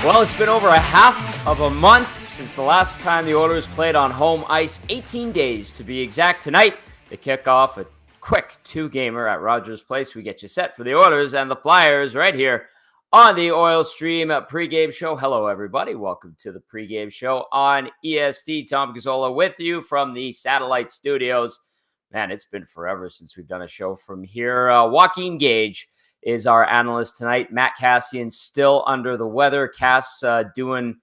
Well, it's been over a half of a month since the last time the Oilers played on home ice, 18 days to be exact. Tonight, they kick off a quick two-gamer at Rogers Place. We get you set for the Oilers and the Flyers right here on the Oil Stream pregame show. Hello, everybody. Welcome to the pregame show on EST. Tom Gazzola with you from the satellite studios. Man, it's been forever since we've done a show from here. Joaquin Gage is our analyst tonight. Matt Cassian still under the weather. Cass doing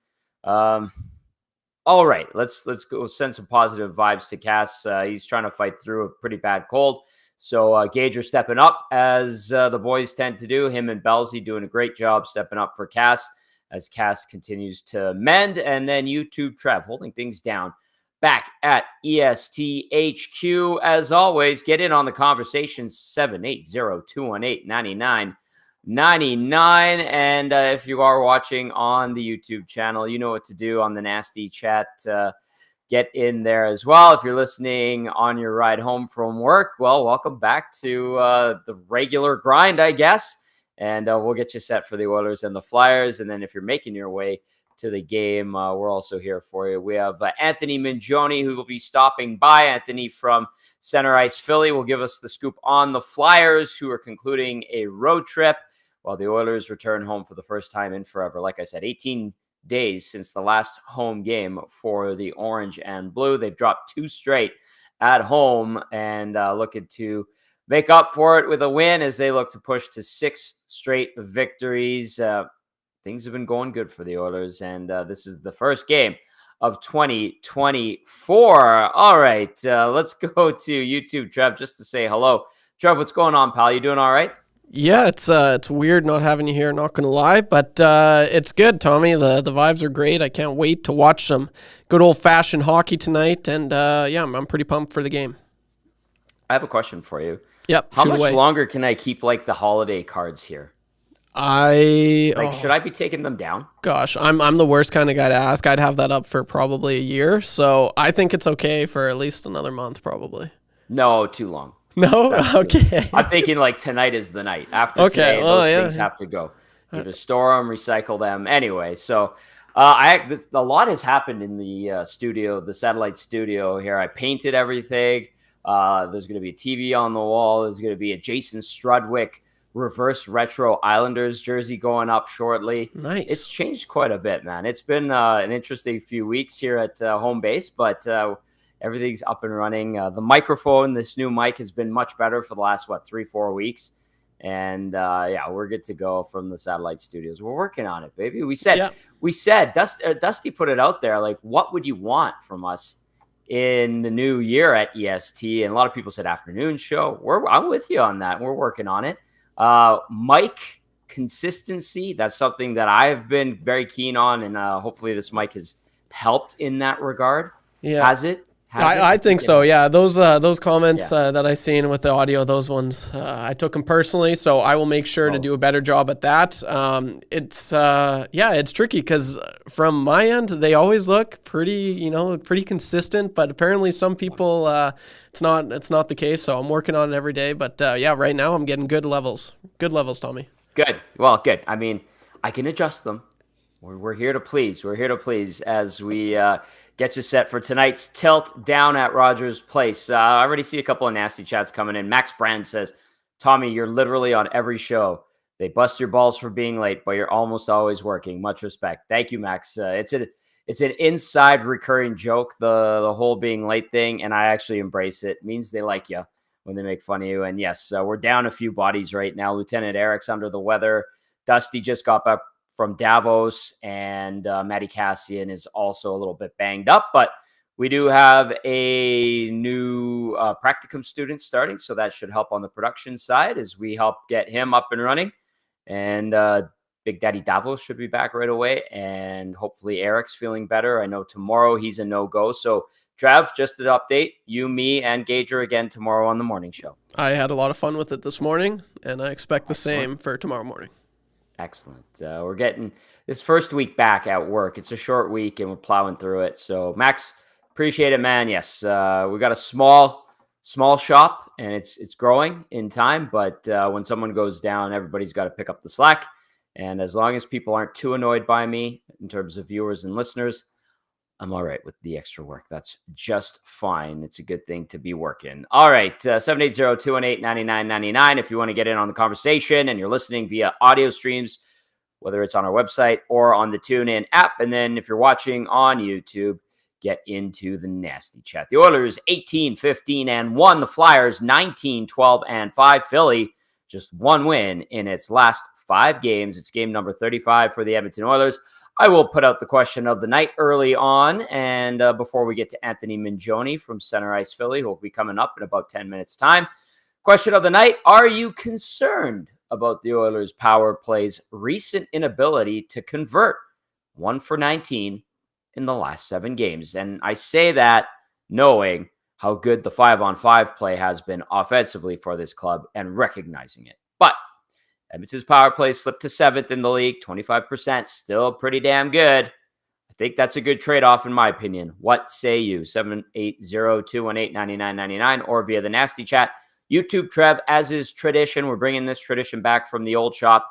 all right. Let's go send some positive vibes to Cass. He's trying to fight through a pretty bad cold. So Gage are stepping up as the boys tend to do. Him and Belzy doing a great job stepping up for Cass as Cass continues to mend. And then YouTube Trev holding things down back at ESTHQ. As always, get in on the conversation, 780-218-9999. And if you are watching on the YouTube channel, you know what to do on the Nasty Chat. Get in there as well. If you're listening on your ride home from work, well, welcome back to the regular grind, I guess. And we'll get you set for the Oilers and the Flyers. And then if you're making your way to the game, we're also here for you. We have Anthony Mingioni, who will be stopping by. Anthony from Center Ice Philly will give us the scoop on the Flyers, who are concluding a road trip while the Oilers return home for the first time in forever. Like I said, 18 days since the last home game for the Orange and Blue. They've dropped two straight at home and looking to make up for it with a win as they look to push to 6 straight victories. Things have been going good for the Oilers, and this is the first game of 2024. All right, let's go to YouTube, Trev, just to say hello. Trev, what's going on, pal? You doing all right? Yeah, it's weird not having you here, not going to lie, but it's good, Tommy. The vibes are great. I can't wait to watch some good old-fashioned hockey tonight, and yeah, I'm pretty pumped for the game. I have a question for you. Yep. How much longer can I keep, like, the holiday cards here? Should I be taking them down? Gosh, I'm the worst kind of guy to ask. I'd have that up for probably a year, so I think it's okay for at least another month, probably. No, too long. No? Okay. I'm thinking like tonight is the night. After today, those things have to go. Either store them, recycle them. Anyway, so a lot has happened in the studio, the satellite studio here. I painted everything. There's going to be a TV on the wall. There's going to be a Jason Strudwick reverse retro Islanders jersey going up shortly. Nice. It's changed quite a bit, man. It's been an interesting few weeks here at home base, but everything's up and running. The microphone, this new mic has been much better for the last, 3-4 weeks. And yeah, we're good to go from the satellite studios. We're working on it, baby. We said, Dusty put it out there, like, what would you want from us in the new year at EST? And a lot of people said afternoon show. I'm with you on that. We're working on it. Mic consistency, that's something that I've been very keen on, and hopefully this mic has helped in that regard. Yeah. Has it? I think so. Yeah, those comments that I seen with the audio, those ones, I took them personally. So I will make sure to do a better job at that. It's tricky because from my end, they always look pretty consistent. But apparently, some people, it's not the case. So I'm working on it every day. But yeah, right now I'm getting good levels. Good levels, Tommy. Good. Well, good. I mean, I can adjust them. We're here to please. We're here to please as we get you set for tonight's tilt down at Rogers Place. I already see a couple of nasty chats coming in. Max Brand says, Tommy, you're literally on every show. They bust your balls for being late, but you're almost always working. Much respect. Thank you, Max. It's an inside recurring joke, the whole being late thing, and I actually embrace it. It means they like you when they make fun of you. And yes, we're down a few bodies right now. Lieutenant Eric's under the weather. Dusty just got back from Davos, and Matty Cassian is also a little bit banged up, but we do have a new practicum student starting, so that should help on the production side as we help get him up and running. And Big Daddy Davos should be back right away, and hopefully Eric's feeling better. I know tomorrow he's a no-go, so Trav, just an update, you, me, and Gager again tomorrow on the morning show. I had a lot of fun with it this morning, and I expect the same for tomorrow morning. Excellent. We're getting this first week back at work. It's a short week, and we're plowing through it. So, Max, appreciate it, man. Yes, we got a small shop, and it's growing in time. But when someone goes down, everybody's got to pick up the slack. And as long as people aren't too annoyed by me in terms of viewers and listeners, I'm all right with the extra work. That's just fine. It's a good thing to be working. All right, 780-218-9999 if you want to get in on the conversation and you're listening via audio streams, whether it's on our website or on the TuneIn app. And then if you're watching on YouTube, get into the nasty chat. The Oilers 18-15-1. The Flyers 19-12-5. Philly just one win in its last 5 games. It's game number 35 for the Edmonton Oilers. I will put out the question of the night early on, and before we get to Anthony Mingioni from Center Ice Philly, who will be coming up in about 10 minutes' time. Question of the night, are you concerned about the Oilers' power play's recent inability to convert 1 for 19 in the last 7 games? And I say that knowing how good the 5-on-5 play has been offensively for this club and recognizing it. But Edmonton's power play slipped to 7th in the league, 25%, still pretty damn good. I think that's a good trade-off in my opinion. What say you? 780-218-9999 or via the nasty chat. YouTube, Trev, as is tradition, we're bringing this tradition back from the old shop.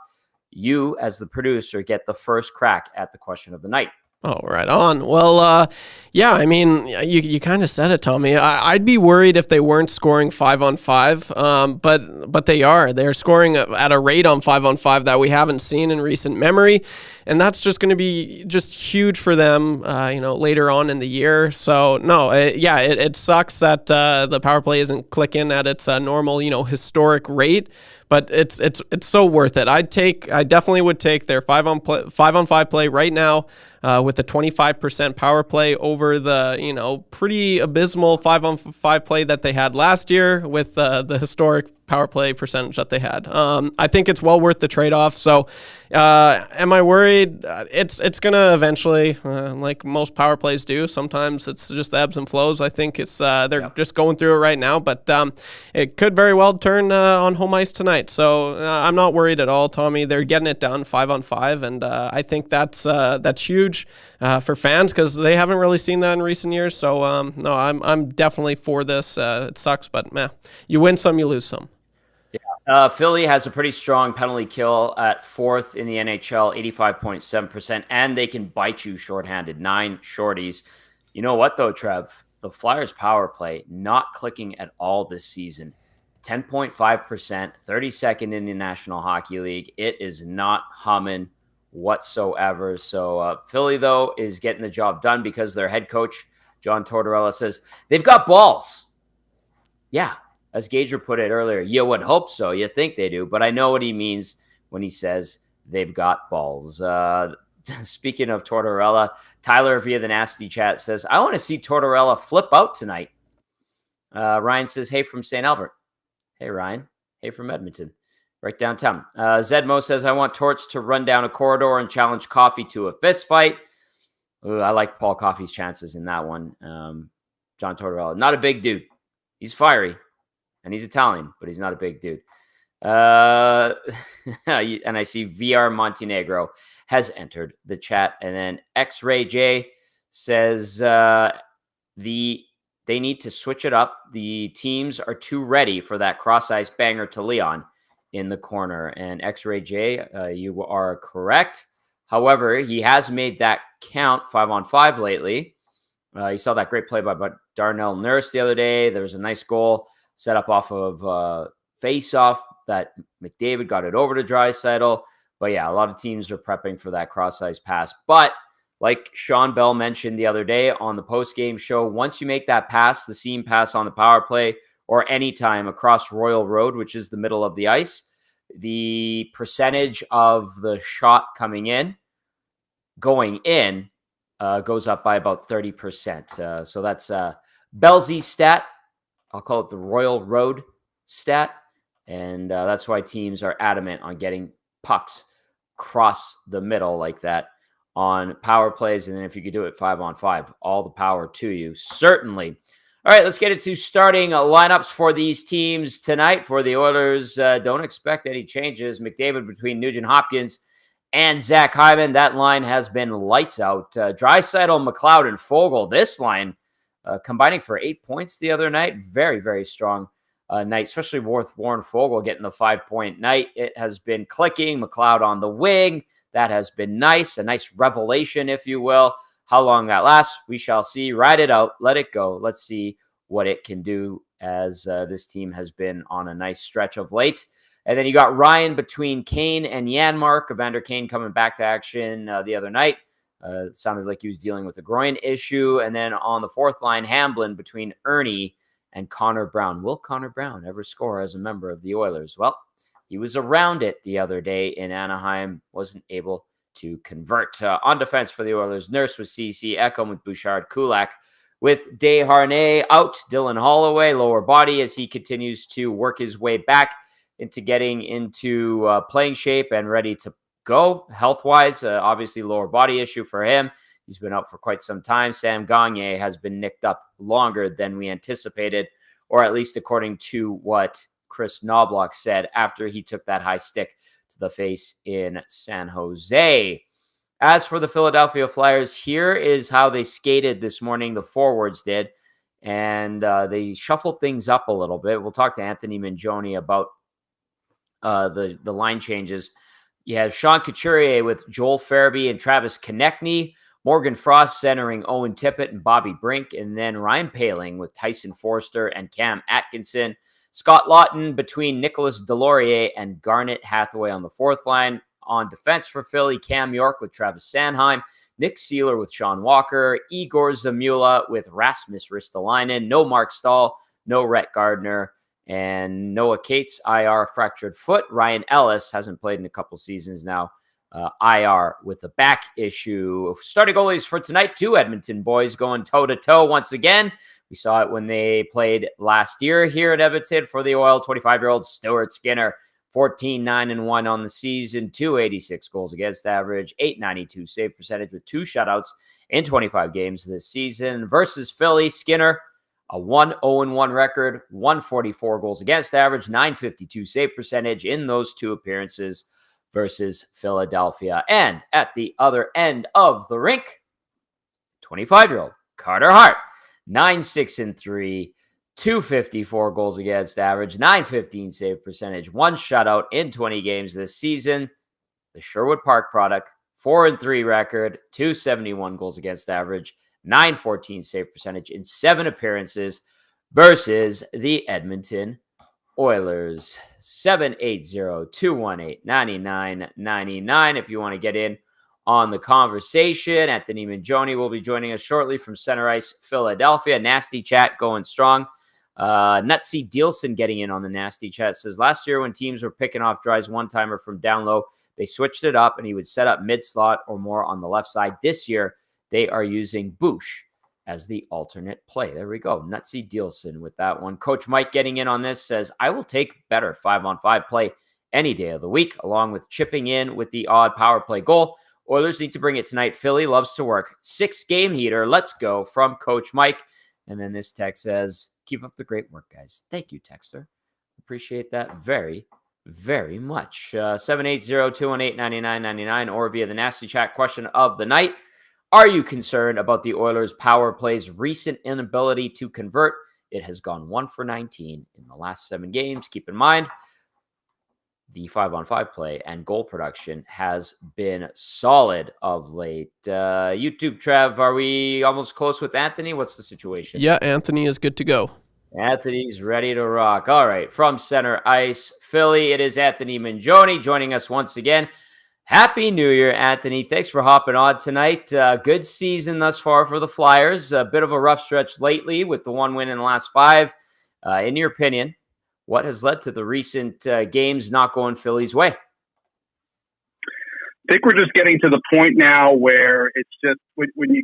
You, as the producer, get the first crack at the question of the night. Oh, right on. Well, yeah, I mean, you kind of said it, Tommy. I'd be worried if they weren't scoring 5-on-5, but they are. They're scoring at a rate on 5-on-5 that we haven't seen in recent memory, and that's just going to be just huge for them, later on in the year. So, no, it sucks that the power play isn't clicking at its normal, historic rate. But it's so worth it. I definitely would take their 5-on-5 play right now with the 25% power play over the pretty abysmal 5-on-5 play that they had last year with the historic power play percentage that they had. I think it's well worth the trade-off. So am I worried? It's gonna eventually, like most power plays do. Sometimes it's just ebbs and flows. I think it's they're just going through it right now, but it could very well turn on home ice tonight. So I'm not worried at all, Tommy. They're getting it done 5-on-5, and I think that's huge for fans because they haven't really seen that in recent years. So no, I'm definitely for this. It sucks, but you win some, you lose some. Philly has a pretty strong penalty kill at 4th in the NHL, 85.7%, and they can bite you shorthanded, 9 shorties. You know what, though, Trev? The Flyers' power play not clicking at all this season. 10.5%, 32nd in the National Hockey League. It is not humming whatsoever. So Philly, though, is getting the job done because their head coach, John Tortorella, says they've got balls. Yeah. As Gager put it earlier, you would hope so. You think they do, but I know what he means when he says they've got balls. Speaking of Tortorella, Tyler via the nasty chat says, I want to see Tortorella flip out tonight. Ryan says, hey from St. Albert. Hey, Ryan. Hey from Edmonton. Right downtown. Zedmo says, I want Torts to run down a corridor and challenge Coffey to a fist fight. Ooh, I like Paul Coffey's chances in that one. John Tortorella, not a big dude. He's fiery. And he's Italian, but he's not a big dude. And I see VR Montenegro has entered the chat. And then X-Ray J says they need to switch it up. The teams are too ready for that cross-ice banger to Leon in the corner. And X-Ray J, you are correct. However, he has made that count 5-on-5 lately. You saw that great play by Darnell Nurse the other day. There was a nice goal set up off of face-off that McDavid got it over to Draisaitl. But yeah, a lot of teams are prepping for that cross-ice pass. But like Sean Bell mentioned the other day on the post-game show, once you make that pass, the seam pass on the power play, or any time across Royal Road, which is the middle of the ice, the percentage of the shot going in, goes up by about 30%. So that's Bellsy's stat. I'll call it the Royal Road stat. And that's why teams are adamant on getting pucks across the middle like that on power plays. And then if you could do it 5-on-5, all the power to you. Certainly. All right, let's get into starting lineups for these teams tonight. For the Oilers, don't expect any changes. McDavid between Nugent Hopkins and Zach Hyman. That line has been lights out. Draisaitl, McLeod, and Fogle. This line combining for 8 points the other night. Very, very strong night, especially with Warren Fogle getting the 5-point night. It has been clicking. McLeod on the wing. That has been nice. A nice revelation, if you will. How long that lasts, we shall see. Ride it out. Let it go. Let's see what it can do, as this team has been on a nice stretch of late. And then you got Ryan between Kane and Janmark. Evander Kane coming back to action the other night. It sounded like he was dealing with a groin issue. And then on the fourth line, Hamblin between Ernie and Connor Brown. Will Connor Brown ever score as a member of the Oilers? Well, he was around it the other day in Anaheim, wasn't able to convert. On defense for the Oilers, Nurse with CC, Ekholm with Bouchard, Kulak with Desharnais out, Dylan Holloway, lower body as he continues to work his way back into getting into playing shape and ready to go health-wise. Obviously, lower body issue for him. He's been out for quite some time. Sam Gagner has been nicked up longer than we anticipated, or at least according to what Chris Knobloch said after he took that high stick to the face in San Jose. As for the Philadelphia Flyers, here is how they skated this morning. The forwards did, and they shuffled things up a little bit. We'll talk to Anthony Mingioni about the line changes. You have Sean Couturier with Joel Farabee and Travis Konechny, Morgan Frost centering Owen Tippett and Bobby Brink, and then Ryan Poehling with Tyson Forster and Cam Atkinson. Scott Lawton between Nicholas Deslauriers and Garnet Hathaway on the fourth line. On defense for Philly, Cam York with Travis Sanheim, Nick Seeler with Sean Walker, Igor Zamula with Rasmus Ristolainen, no Mark Stahl, no Rhett Gardner, and Noah Cates, IR, fractured foot. Ryan Ellis hasn't played in a couple seasons now, IR with a back issue. Starting goalies for tonight, two Edmonton boys going toe-to-toe once again. We saw it when they played last year here at Edmonton for the Oil. 25-year-old Stuart Skinner, 14-9-1 on the season, 286 goals against average, 892 save percentage with 2 shutouts in 25 games this season. Versus Philly, Skinner, a 1-0-1 record, 144 goals against average, 952 save percentage in those 2 appearances versus Philadelphia. And at the other end of the rink, 25-year-old Carter Hart, 9-6-3, 254 goals against average, 915 save percentage, 1 shutout in 20 games this season. The Sherwood Park product, 4-3 record, 271 goals against average, 914 save percentage in 7 appearances versus the Edmonton Oilers. 780-218-9999 if you want to get in on the conversation. Anthony Mingioni will be joining us shortly from Center Ice, Philadelphia. Nasty chat going strong. Nutsy Dielson getting in on the nasty chat says, last year when teams were picking off Dry's one-timer from down low, they switched it up and he would set up mid-slot or more on the left side. This year, they are using Bush as the alternate play. There we go. Nutsy Dielson with that one. Coach Mike getting in on this says, I will take better 5-on-5 play any day of the week, along with chipping in with the odd power play goal. Oilers need to bring it tonight. Philly loves to work. 6-game heater. Let's go from Coach Mike. And then this text says, keep up the great work, guys. Thank you, texter. Appreciate that very, very much. 780-218-9999 or via the nasty chat question of the night. Are you concerned about the Oilers' power play's recent inability to convert? It has gone 1 for 19 in the last 7 games. Keep in mind, the 5-on-5 play and goal production has been solid of late. YouTube, Trev, are we almost close with Anthony? What's the situation? Yeah, Anthony is good to go. Anthony's ready to rock. All right, from Center Ice, Philly, it is Anthony Mingioni joining us once again. Happy New Year, Anthony. Thanks for hopping on tonight. Good season thus far for the Flyers. A bit of a rough stretch lately with the 1 win in the last 5. In your opinion, what has led to the recent games not going Philly's way? I think we're just getting to the point now where it's just when you.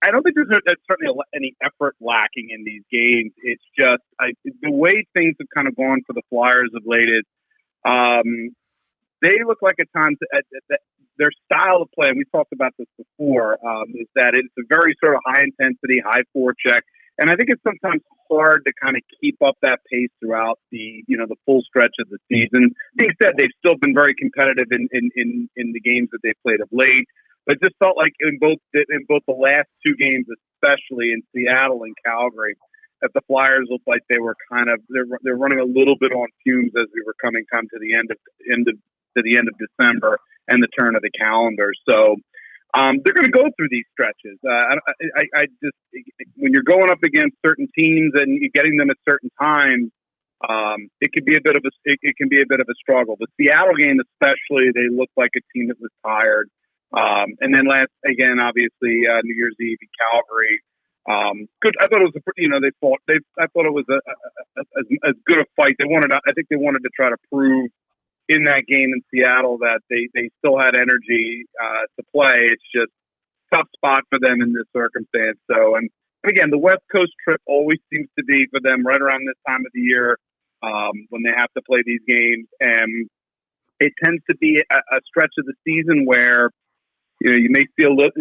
I don't think there's certainly any effort lacking in these games. It's just the way things have kind of gone for the Flyers of late is they look like at times their style of play. And we talked about this before. Is that it's a very sort of high intensity, high forecheck. And I think it's sometimes hard to kind of keep up that pace throughout the full stretch of the season. Being said, they've still been very competitive in the games that they've played of late. But just felt like in both the last 2 games, especially in Seattle and Calgary, that the Flyers looked like they were they're running a little bit on fumes as we were coming to the end of December and the turn of the calendar. So they're going to go through these stretches. I just, when you're going up against certain teams and you're getting them at certain times, it can be a bit of a struggle. The Seattle game, especially, they looked like a team that was tired. And then obviously New Year's Eve in Calgary. Good. I thought it was I thought it was as good a fight. I think they wanted to try to prove in that game in Seattle that they still had energy to play. It's just a tough spot for them in this circumstance. So, and again, the West Coast trip always seems to be for them right around this time of the year when they have to play these games, and it tends to be a stretch of the season where you may feel a little.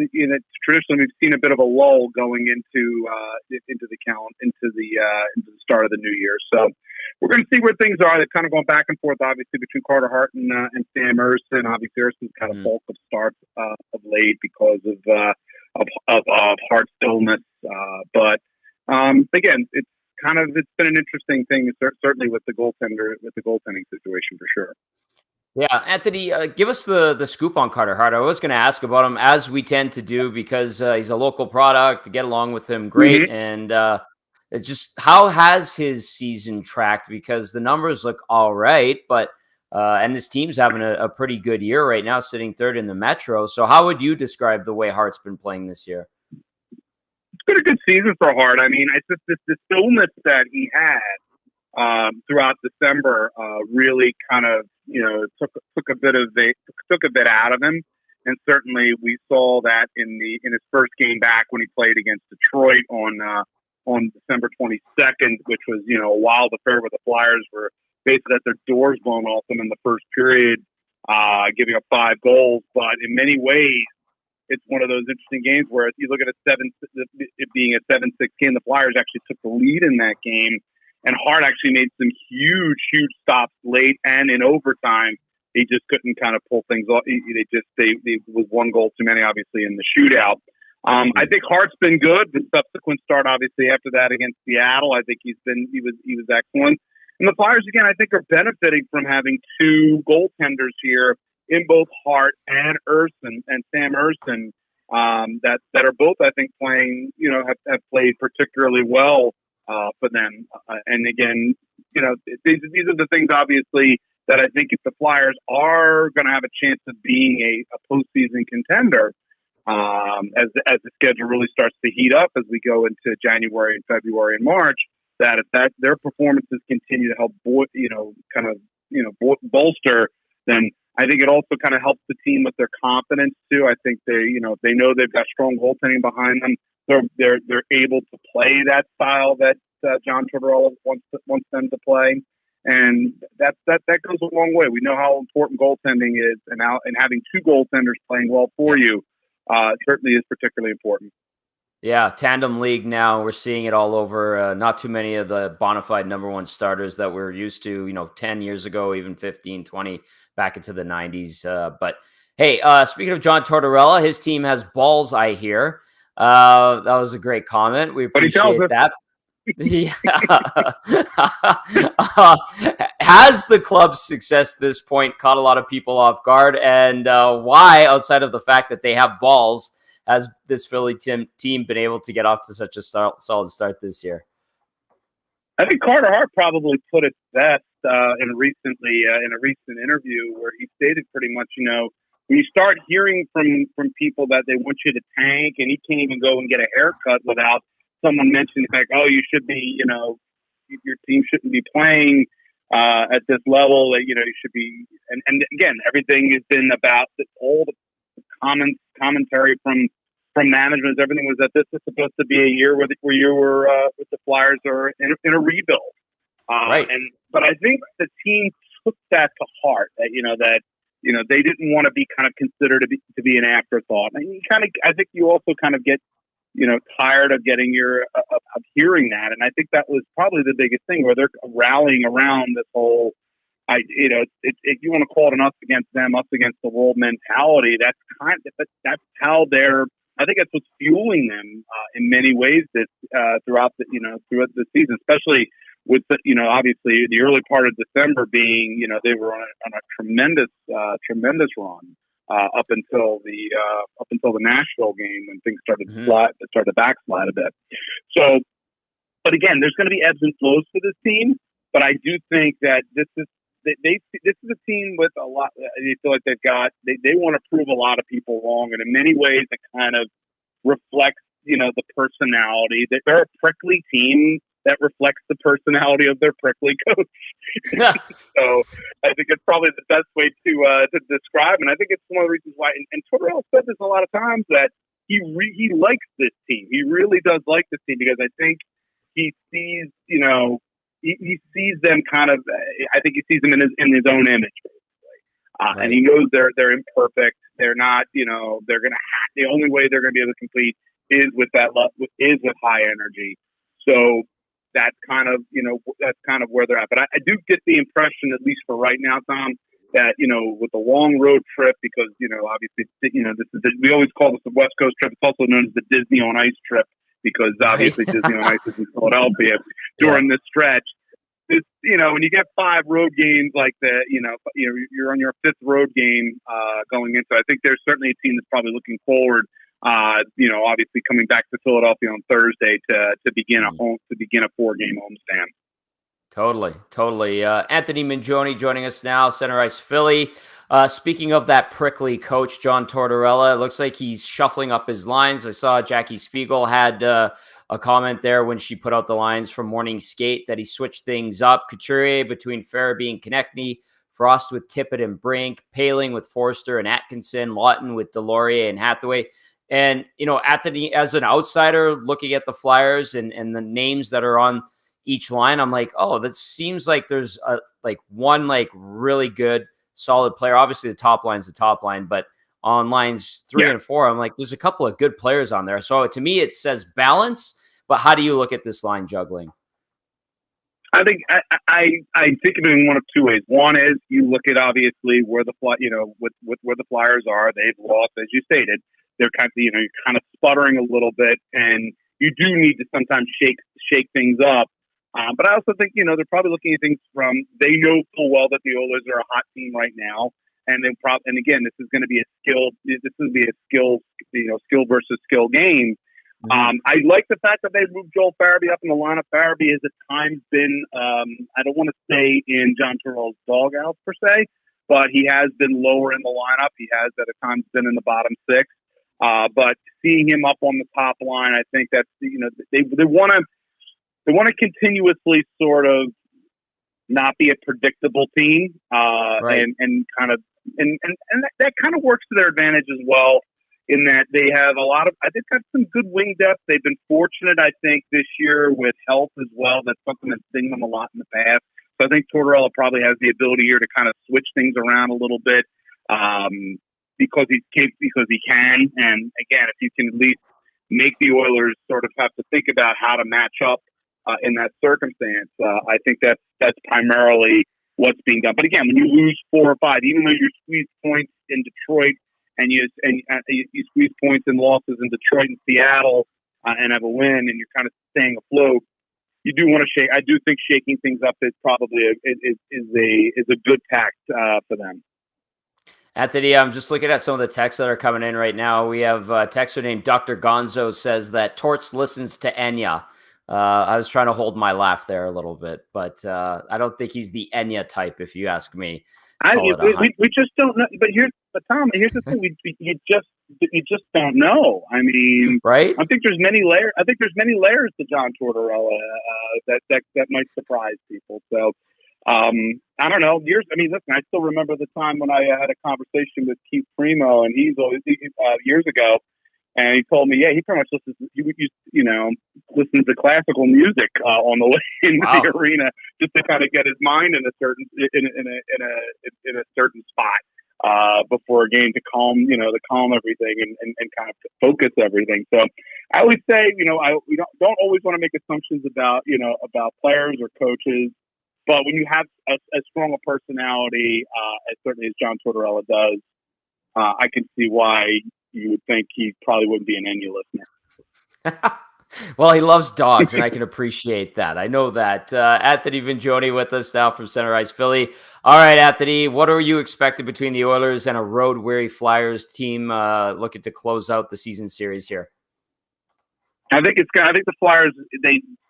Traditionally, we've seen a bit of a lull going into the start of the new year. So we're going to see where things are. They're kind of going back and forth, obviously, between Carter Hart and Sam Ersson. Obviously, Ersson's kind of bulk of starts of late because of Hart's illness. But again, it's been an interesting thing, certainly with the goaltending situation for sure. Yeah, Anthony, give us the scoop on Carter Hart. I was going to ask about him, as we tend to do, because he's a local product. To get along with him, great. And it's just, how has his season tracked? Because the numbers look all right, but and this team's having a pretty good year right now, sitting third in the Metro. So how would you describe the way Hart's been playing this year? It's been a good season for Hart. I mean, it's just this illness that he had throughout December really kind of took a bit out of him, and certainly we saw that in his first game back when he played against Detroit on December 22nd, which was a wild affair where the Flyers were basically at their doors blown off them in the first period, giving up 5 goals. But in many ways, it's one of those interesting games where if you look at it being a 7-6 game, the Flyers actually took the lead in that game. And Hart actually made some huge stops late and in overtime. He just couldn't kind of pull things off. They was 1 goal too many, obviously, in the shootout. I think Hart's been good. The subsequent start, obviously, after that against Seattle, I think he was excellent. And the Flyers, again, I think are benefiting from having 2 goaltenders here in both Hart and Ersson and Sam Ersson that are both, I think, playing. Have played particularly well. For them. And again, these are the things, obviously, that I think if the Flyers are going to have a chance of being a postseason contender, as the schedule really starts to heat up as we go into January and February and March, that if their performances continue to help bolster, then I think it also kind of helps the team with their confidence too. I think if they know they've got strong goaltending behind them, they're able to play that style that John Tortorella wants them to play, and that goes a long way. We know how important goaltending is, and having 2 goaltenders playing well for you certainly is particularly important. Yeah, tandem league now. We're seeing it all over. Not too many of the bona fide number 1 starters that we're used to, 10 years ago, even 15, 20, back into the 90s. But hey, speaking of John Tortorella, his team has balls, I hear. That was a great comment. We appreciate that. Yeah. Has the club's success to this point caught a lot of people off guard? And why, outside of the fact that they have balls, has this Philly team been able to get off to such a solid start this year? I think Carter Hart probably put it best in a recent interview where he stated pretty much, when you start hearing from people that they want you to tank, and he can't even go and get a haircut without someone mentioning like, oh, you should be, your team shouldn't be playing at this level. That you should be, and again, everything has been about all the commentary from management. Everything was that this is supposed to be a year where you were with the Flyers are in a rebuild, right? But I think the team took that to heart. That they didn't want to be kind of considered to be an afterthought. And I think you also kind of get tired of getting of hearing that. And I think that was probably the biggest thing where they're rallying around this whole, if you want to call it an us against them, us against the world mentality, that's how they're I think that's what's fueling them in many ways throughout the season, especially with obviously the early part of December being they were on a tremendous run up until the Nashville game when things started to backslide a bit. So, but again, there's going to be ebbs and flows for this team. But I do think that this is a team with a lot. They feel like they want to prove a lot of people wrong, and in many ways, it kind of reflects the personality. They're a prickly team that reflects the personality of their prickly coach. So I think it's probably the best way to describe. And I think it's one of the reasons why. And Tortorella said this a lot of times that he likes this team. He really does like this team because I think he sees he sees them kind of. I think he sees them in his own image. Right. And he knows they're imperfect. They're not, they're going to the only way they're going to be able to compete is with high energy. So that's kind of where they're at. But I do get the impression, at least for right now, Tom, that, with the long road trip, because, obviously, we always call this the West Coast trip. It's also known as the Disney on Ice trip because obviously Disney on Ice is in Philadelphia during this stretch. When you get 5 road games like that, you're on your 5th road game going into. I think there's certainly a team that's probably looking forward. Obviously coming back to Philadelphia on Thursday to begin a 4-game homestand. Totally. Anthony Mingione joining us now, Center Ice Philly. Speaking of that prickly coach, John Tortorella, it looks like he's shuffling up his lines. I saw Jackie Spiegel had a comment there when she put out the lines from Morning Skate that he switched things up. Couturier between Farabee and Konechny, Frost with Tippett and Brink, Paling with Forster and Atkinson, Lawton with Delorier and Hathaway. And, Anthony, as an outsider looking at the Flyers and the names that are on each line, I'm like, oh, that seems like there's one really good, solid player. Obviously, the top line's the top line, but on lines 3 and 4, I'm like, there's a couple of good players on there. So to me, it says balance. But how do you look at this line juggling? I think I think of it in one of 2 ways. One is you look at obviously where the where the Flyers are. They've lost, as you stated. They're you're kind of sputtering a little bit, and you do need to sometimes shake things up. But I also think they're probably looking at things they know full well that the Oilers are a hot team right now, and again this is going to be a skill versus skill game. I like the fact that they moved Joel Farabee up in the lineup. Farabee has at times been, I don't want to say in John Tortorella's doghouse per se, but he has been lower in the lineup. He has at times been in the bottom 6. But seeing him up on the top line, I think that's they want to continuously sort of not be a predictable team, right. and that kind of works to their advantage as well. In that they have they've got some good wing depth. They've been fortunate, I think, this year with health as well. That's something that's stung them a lot in the past. So I think Tortorella probably has the ability here to kind of switch things around a little bit because he can. And again, if you can at least make the Oilers sort of have to think about how to match up in that circumstance, I think that's primarily what's being done. But again, when you lose 4 or 5, even though you squeeze points in Detroit. And you squeeze points and losses in Detroit and Seattle and have a win, and you're kind of staying afloat. You do want to shake. I do think shaking things up is probably a good tact for them. Anthony, I'm just looking at some of the texts that are coming in right now. We have a texter named Dr. Gonzo says that Torts listens to Enya. I was trying to hold my laugh there a little bit, but I don't think he's the Enya type, if you ask me. We just don't know. But Tom, here's the thing: you just don't know. I mean, right? I think there's many layers. I think there's many layers to John Tortorella that might surprise people. So I don't know. Listen, I still remember the time when I had a conversation with Keith Primo, and he's always years ago. And he told me, he pretty much listens to classical music on the way into the arena just to kind of get his mind in a certain spot before a game to calm everything and kind of focus everything. So I always say, we don't always want to make assumptions about players or coaches, but when you have as strong a personality as certainly as John Tortorella does, I can see why you would think he probably wouldn't be an Enya listener. Well, he loves dogs, and I can appreciate that. I know that. Anthony Vincioni with us now from Center Ice Philly. All right, Anthony, what are you expecting between the Oilers and a road-weary Flyers team looking to close out the season series here? I think the Flyers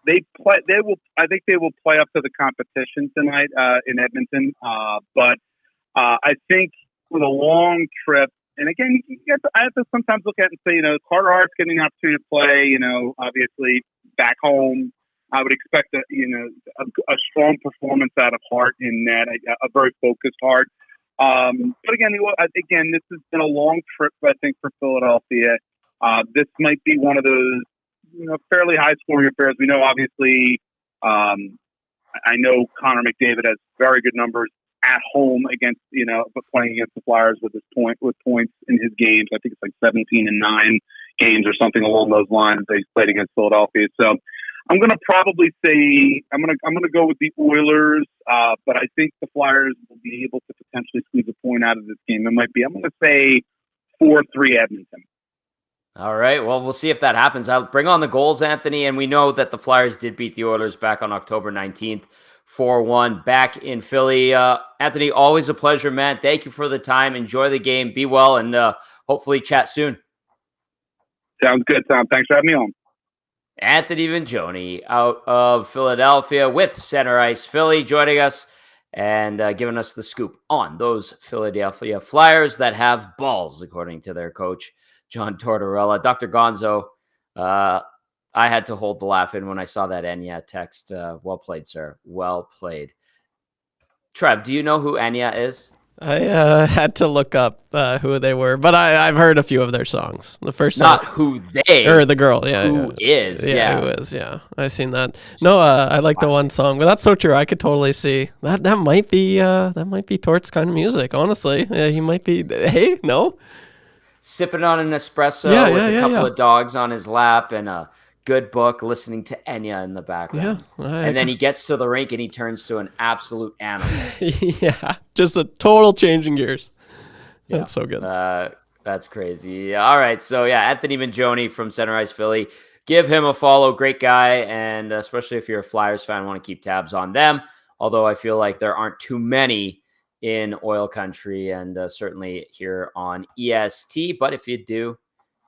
I think they will play up to the competition tonight in Edmonton. But I think with a long trip, and again, I have to sometimes look at it and say, Carter Hart's getting an opportunity to play. Obviously back home, I would expect a strong performance out of Hart in net, a very focused Hart. But again, this has been a long trip, I think, for Philadelphia. This might be one of those, fairly high scoring affairs. We know, obviously, I know Connor McDavid has very good numbers at home against, playing against the Flyers with points in his games. I think it's like 17-9 games or something along those lines that he's played against Philadelphia. So I'm going to probably say I'm going to go with the Oilers, but I think the Flyers will be able to potentially squeeze a point out of this game. I'm going to say 4-3 Edmonton. All right. Well, we'll see if that happens. I'll bring on the goals, Anthony. And we know that the Flyers did beat the Oilers back on October 19th, 4-1 back in Philly. Anthony, always a pleasure, man. Thank you for the time. Enjoy the game. Be well, and hopefully chat soon. Sounds good, Tom. Thanks for having me on. Anthony Vincioni out of Philadelphia with Center Ice Philly joining us and giving us the scoop on those Philadelphia Flyers that have balls, according to their coach, John Tortorella. Dr. Gonzo, I had to hold the laugh in when I saw that Enya text. Well played, sir. Well played. Trev, do you know who Enya is? I had to look up who they were, but I've heard a few of their songs. The first Not song, who they or the girl, yeah, who is, who is, yeah. I seen that. No, I like the one song, but that's so true. I could totally see that might be Tort's kind of music. Honestly, he might be. Hey, no, sipping on an espresso with a couple of dogs on his lap and a good book, listening to Enya in the background. And then he gets to the rink and he turns to an absolute animal. Yeah, just a total change in gears. Yeah. That's so good. That's crazy. All right. So, Anthony Vincioni from Center Ice Philly. Give him a follow. Great guy. And especially if you're a Flyers fan, want to keep tabs on them. Although I feel like there aren't too many in oil country and certainly here on EST. But if you do,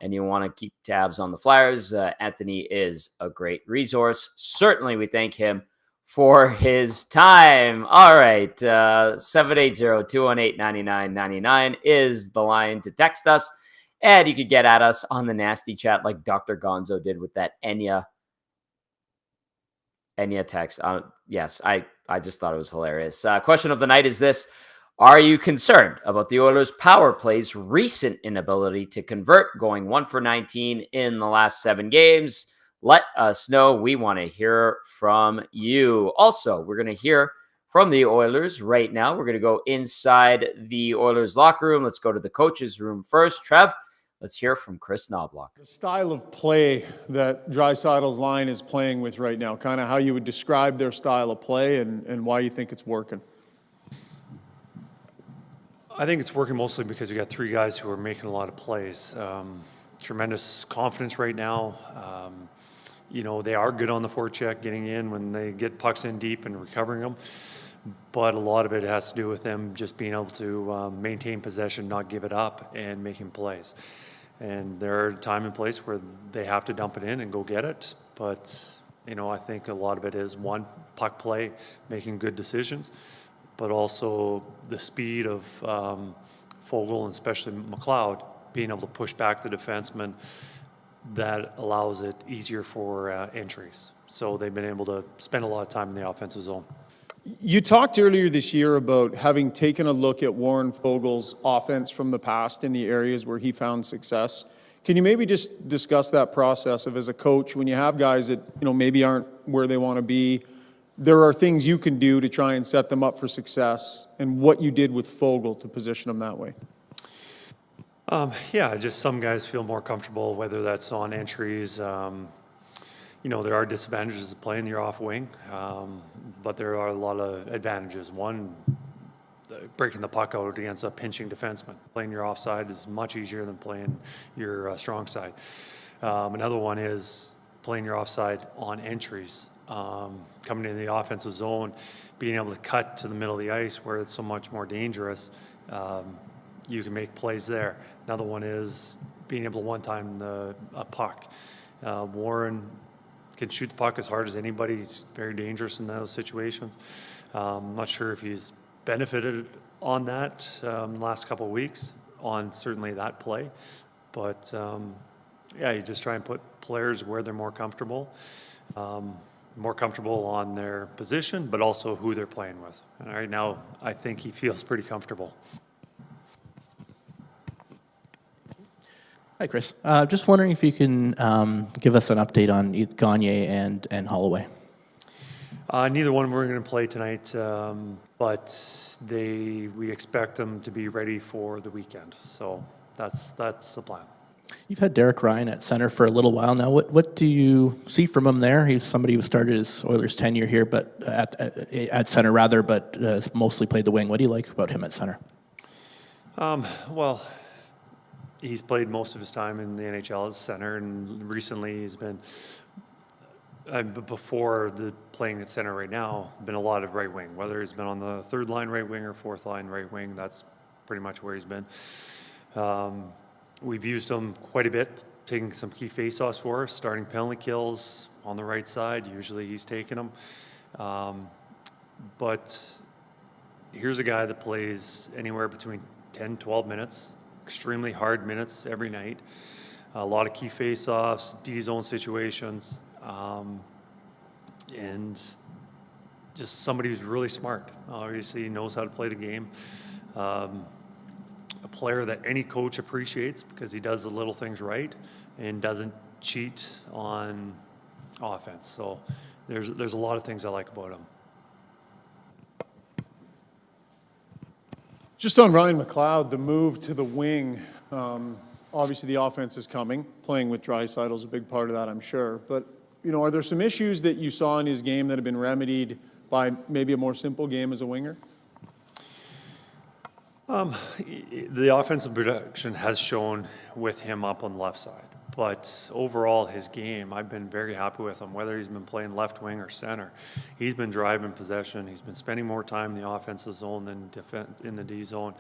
and you want to keep tabs on the Flyers, Anthony is a great resource. Certainly, we thank him for his time. All right. 780-218-9999 is the line to text us. And you could get at us on the nasty chat like Dr. Gonzo did with that Enya text. Yes, I just thought it was hilarious. Question of the night is this. Are you concerned about the Oilers' power play's recent inability to convert, going 1 for 19 in the last 7 games? Let us know. We want to hear from you. Also, we're going to hear from the Oilers right now. We're going to go inside the Oilers locker room. Let's go to the coach's room first. Trev, let's hear from Chris Knobloch. The style of play that Draisaitl's line is playing with right now, kind of how you would describe their style of play and why you think it's working. I think it's working mostly because we got 3 guys who are making a lot of plays. Tremendous confidence right now. They are good on the forecheck, getting in when they get pucks in deep and recovering them. But a lot of it has to do with them just being able to maintain possession, not give it up, and making plays. And there are time and place where they have to dump it in and go get it. But, I think a lot of it is, one, puck play, making good decisions, but also the speed of Foegele and especially McLeod being able to push back the defenseman that allows it easier for entries. So they've been able to spend a lot of time in the offensive zone. You talked earlier this year about having taken a look at Warren Foegele's offense from the past in the areas where he found success. Can you maybe just discuss that process of, as a coach, when you have guys that maybe aren't where they want to be, there are things you can do to try and set them up for success, and what you did with Foegele to position them that way? Just some guys feel more comfortable, whether that's on entries. There are disadvantages to playing your off wing, but there are a lot of advantages. One, breaking the puck out against a pinching defenseman. Playing your offside is much easier than playing your strong side. Another one is playing your offside on entries, coming into the offensive zone, being able to cut to the middle of the ice where it's so much more dangerous. You can make plays there. Another one is being able to one-time a puck. Warren can shoot the puck as hard as anybody. He's very dangerous in those situations. I'm not sure if he's benefited on that last couple of weeks on certainly that play. But you just try and put players where they're more comfortable on their position, but also who they're playing with. And right now, I think he feels pretty comfortable. Hi, Chris. Just wondering if you can give us an update on Gagne and Holloway. Neither one of them are going to play tonight, but we expect them to be ready for the weekend. So that's the plan. You've had Derek Ryan at center for a little while now. What do you see from him there? He's somebody who started his Oilers tenure here, but at center rather, but has mostly played the wing. What do you like about him at center? Well, he's played most of his time in the NHL as center, and recently he's been, before the playing at center right now, been a lot of right wing. Whether he's been on the third line right wing or fourth line right wing, that's pretty much where he's been. We've used him quite a bit, taking some key faceoffs for us, starting penalty kills on the right side. Usually he's taking them. But here's a guy that plays anywhere between 10, 12 minutes, extremely hard minutes every night, a lot of key faceoffs, D-zone situations, and just somebody who's really smart. Obviously, he knows how to play the game. A player that any coach appreciates because he does the little things right and doesn't cheat on offense. So there's a lot of things I like about him. Just on Ryan McLeod, the move to the wing, obviously the offense is coming. Playing with Draisaitl is a big part of that, I'm sure. But, are there some issues that you saw in his game that have been remedied by maybe a more simple game as a winger? The offensive production has shown with him up on the left side. But overall, his game, I've been very happy with him, whether he's been playing left wing or center. He's been driving possession. He's been spending more time in the offensive zone than in the D zone.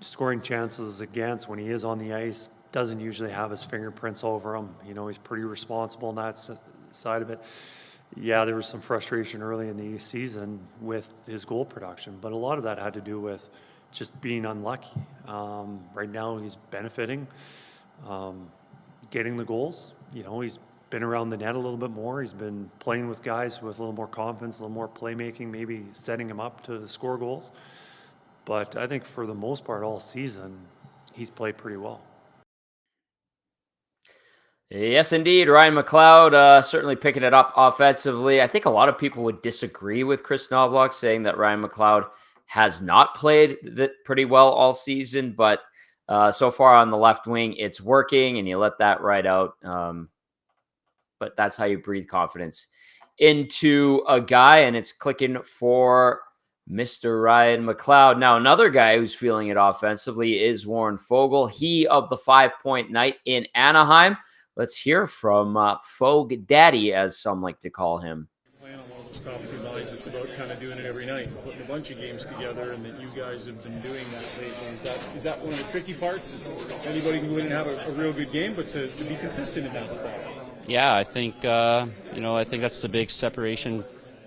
Scoring chances against when he is on the ice, doesn't usually have his fingerprints over him. He's pretty responsible on that side of it. Yeah, there was some frustration early in the season with his goal production, but a lot of that had to do with just being unlucky. Right now he's benefiting, getting the goals. He's been around the net a little bit more. He's been playing with guys with a little more confidence, a little more playmaking, maybe setting him up to score goals. But I think for the most part all season, he's played pretty well. Yes, indeed. Ryan McLeod certainly picking it up offensively. I think a lot of people would disagree with Chris Knobloch saying that Ryan McLeod has not played pretty well all season, but so far on the left wing, it's working, and you let that ride out. But that's how you breathe confidence into a guy, and it's clicking for Mr. Ryan McLeod. Now, another guy who's feeling it offensively is Warren Foegele. He of the 5-point night in Anaheim. Let's hear from Fogue Daddy, as some like to call him. Playing on one of those top two lines, it's about kind of doing it every night, putting a bunch of games together, and that you guys have been doing that lately. Is that one of the tricky parts? Is anybody can go in and have a real good game, but to be consistent in that spot? Yeah, I think I think that's the big separation,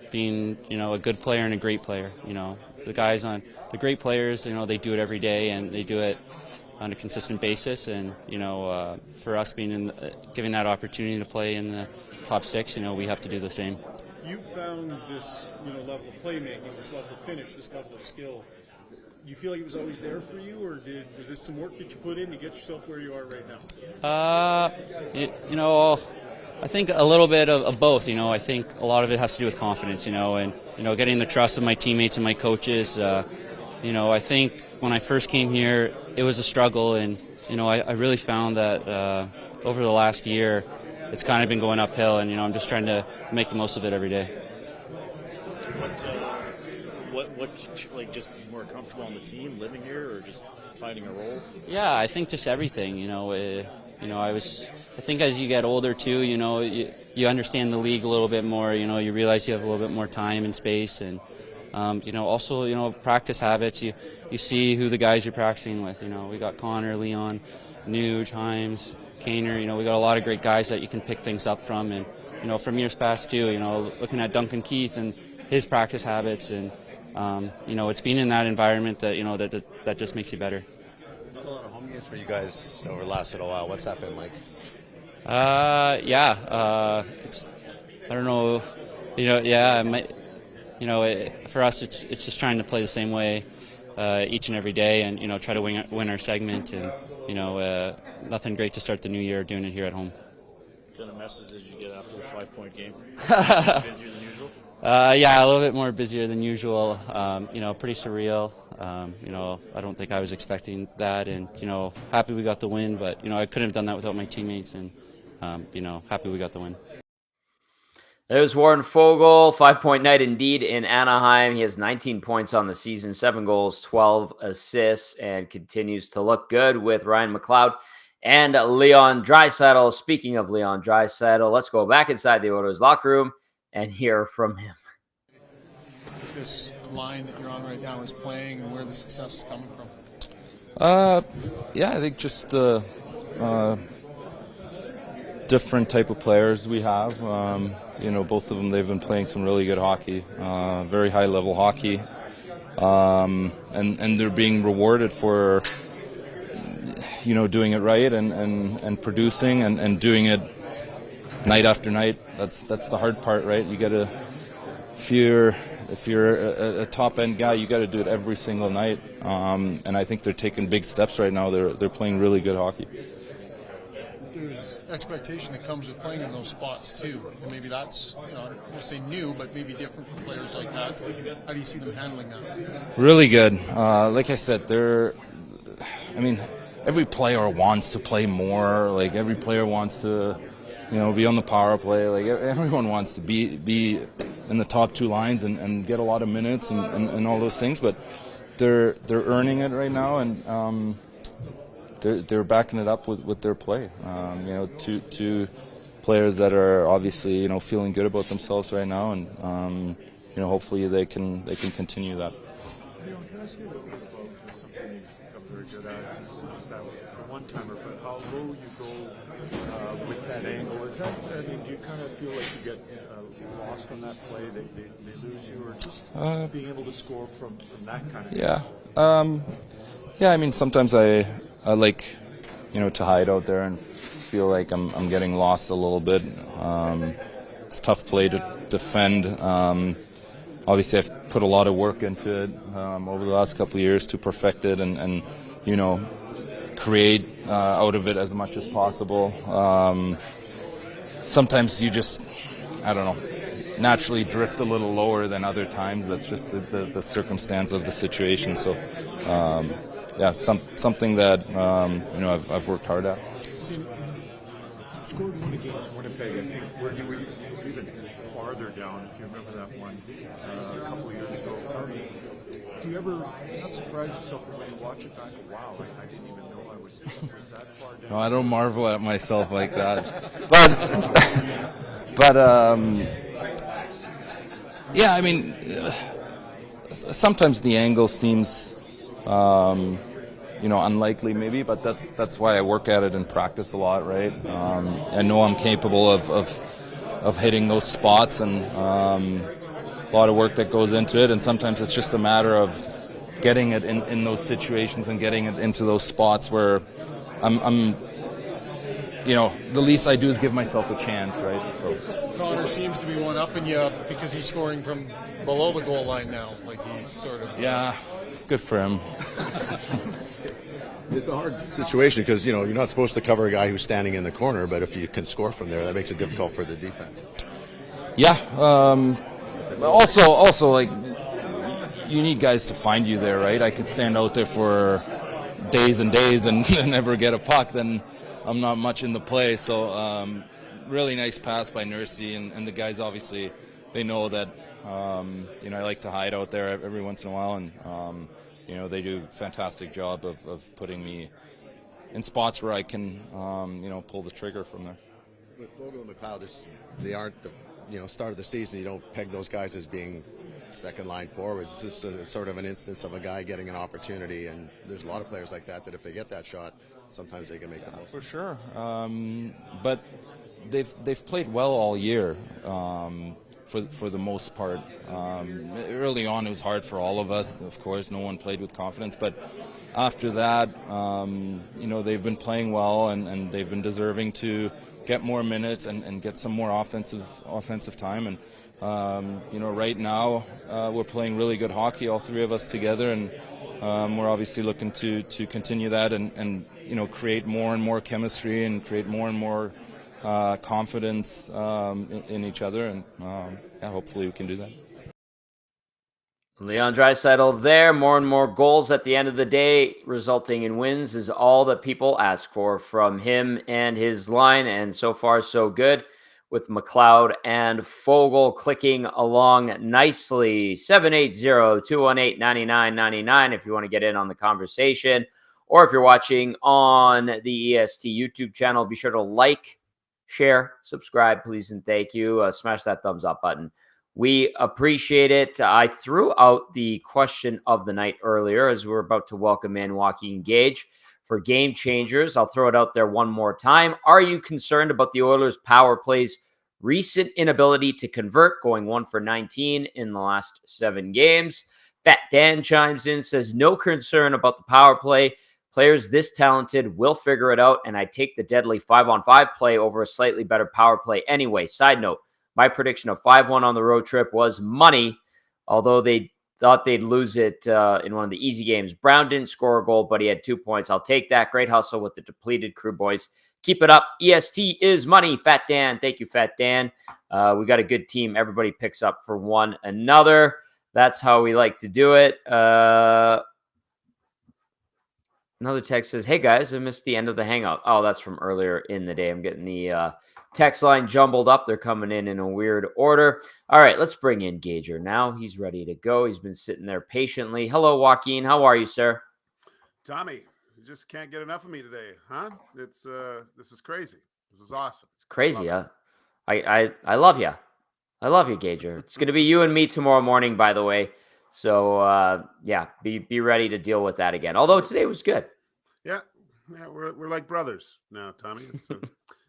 being a good player and a great player. The guys on the great players, they do it every day and they do it on a consistent basis, and for us being giving that opportunity to play in the top six, we have to do the same. You found this level of playmaking, this level of finish, this level of skill. Do you feel like it was always there for you, or was this some work that you put in to get yourself where you are right now? I think a little bit of both. I think a lot of it has to do with confidence, and getting the trust of my teammates and my coaches. I think when I first came here, it was a struggle, and I really found that over the last year, it's kind of been going uphill, and I'm just trying to make the most of it every day. What What like just more comfortable on the team, living here, or just finding a role? Yeah, I think just everything. I think as you get older too, you understand the league a little bit more. You realize you have a little bit more time and space, and also practice habits. You see who the guys you're practicing with. We got Connor, Leon, Nuge, Himes, Kaner. We got a lot of great guys that you can pick things up from, and from years past too. Looking at Duncan Keith and his practice habits, and it's being in that environment that that just makes you better. A lot of home games for you guys over the last little while. What's that been like? It's, I don't know. For us, it's just trying to play the same way each and every day, and try to win our segment, and nothing great to start the new year doing it here at home. What kind of message did you get after the 5-point game? Busier than usual? Yeah, a little bit more busier than usual. Pretty surreal. I don't think I was expecting that, and happy we got the win. But I couldn't have done that without my teammates, and happy we got the win. There's Warren Foegele, 5-point night indeed in Anaheim. He has 19 points on the season, 7 goals, 12 assists, and continues to look good with Ryan McLeod and Leon Draisaitl. Speaking of Leon Draisaitl, let's go back inside the Oilers locker room and hear from him. This line that you're on right now is playing, and where the success is coming from? I think just the different type of players we have. Both of them, they've been playing some really good hockey, very high level hockey, and they're being rewarded for doing it right and producing and doing it night after night. That's the hard part, right? You gotta, if you're a top end guy, you got to do it every single night, and I think they're taking big steps right now. They're playing really good hockey. There's expectation that comes with playing in those spots too, and maybe that's I don't want to say new, but maybe different for players like that. How do you see them handling that? Really good. Like I said, every player wants to play more. Like every player wants to, be on the power play. Like everyone wants to be in the top 2 lines and get a lot of minutes and all those things. But they're earning it right now, and they're backing it up with their play. Two players that are obviously feeling good about themselves right now, and hopefully they can continue that. Can I ask you about something you become very good at? Just that one-timer, but how low you go with that angle. Is that, do you kind of feel like you get lost on that play, they lose you, or just being able to score from that kind of Yeah, sometimes I like, to hide out there and feel like I'm getting lost a little bit. It's a tough play to defend. Obviously, I've put a lot of work into it over the last couple of years to perfect it and create out of it as much as possible. Sometimes you just, naturally drift a little lower than other times. That's just the circumstance of the situation. So, something that I've worked hard at. You scored one against Winnipeg, I think, where you were even farther down, if you remember that one, a couple of years ago. Do you ever not surprise yourself when you watch it back? Wow, I didn't even know I was that far down. No, I don't marvel at myself like that. Sometimes the angle seems, unlikely maybe, but that's why I work at it and practice a lot, right? I know I'm capable of hitting those spots, and a lot of work that goes into it, and sometimes it's just a matter of getting it in those situations and getting it into those spots where I'm the least I do is give myself a chance, right? So Connor seems to be one up in you because he's scoring from below the goal line now. Like he's sort of... Yeah, good for him. It's a hard situation because, you're not supposed to cover a guy who's standing in the corner, but if you can score from there, that makes it difficult for the defense. Yeah. Also, like, you need guys to find you there, right? I could stand out there for days and days and never get a puck, then I'm not much in the play. So really nice pass by Nursey, and the guys obviously they know that you know, I like to hide out there every once in a while, and you know, they do a fantastic job of putting me in spots where I can you know, pull the trigger from there. With Vogel and McLeod, they aren't the start of the season. You don't peg those guys as being second line forwards. It's just a sort of an instance of a guy getting an opportunity, and there's a lot of players like that if they get that shot, sometimes they can make the most. For sure, but they've played well all year. For the most part, early on it was hard for all of us. Of course, no one played with confidence, but after that, you know, they've been playing well, and they've been deserving to get more minutes and get some more offensive time. And you know, right now we're playing really good hockey, all three of us together, and we're obviously looking to continue that and you know, create more and more chemistry and create more and more confidence in each other, and yeah, hopefully we can do that. Leon Draisaitl there. More and more goals at the end of the day, resulting in wins, is all that people ask for from him and his line. And so far, so good, with McLeod and Foegele clicking along nicely. 780-218-9999 if you want to get in on the conversation. Or if you're watching on the EST YouTube channel, be sure to like, share, subscribe, please, and thank you. Smash that thumbs up button. We appreciate it. I threw out the question of the night earlier as we were about to welcome in Joaquin Gage for Game Changers. I'll throw it out there one more time. Are you concerned about the Oilers' power play's recent inability to convert, going 1 for 19 in the last 7 games? Fat Dan chimes in, says, no concern about the power play. Players this talented will figure it out, and I take the deadly 5-on-5 play over a slightly better power play anyway. Side note, my prediction of 5-1 on the road trip was money, although they thought they'd lose it in one of the easy games. Brown didn't score a goal, but he had 2 points. I'll take that. Great hustle with the depleted crew, boys. Keep it up. EST is money. Fat Dan. Thank you, Fat Dan. We got a good team. Everybody picks up for one another. That's how we like to do it. Another text says, hey, guys, I missed the end of the hangout. Oh, that's from earlier in the day. I'm getting the text line jumbled up. They're coming in a weird order. All right, let's bring in Gager now. He's ready to go. He's been sitting there patiently. Hello, Joaquin. How are you, sir? Tommy, you just can't get enough of me today, huh? It's this is crazy. This is awesome. It's crazy. I love you. I love you, Gager. It's going to be you and me tomorrow morning, by the way. So, yeah, be ready to deal with that again. Although today was good. Yeah, we're like brothers now, Tommy. It's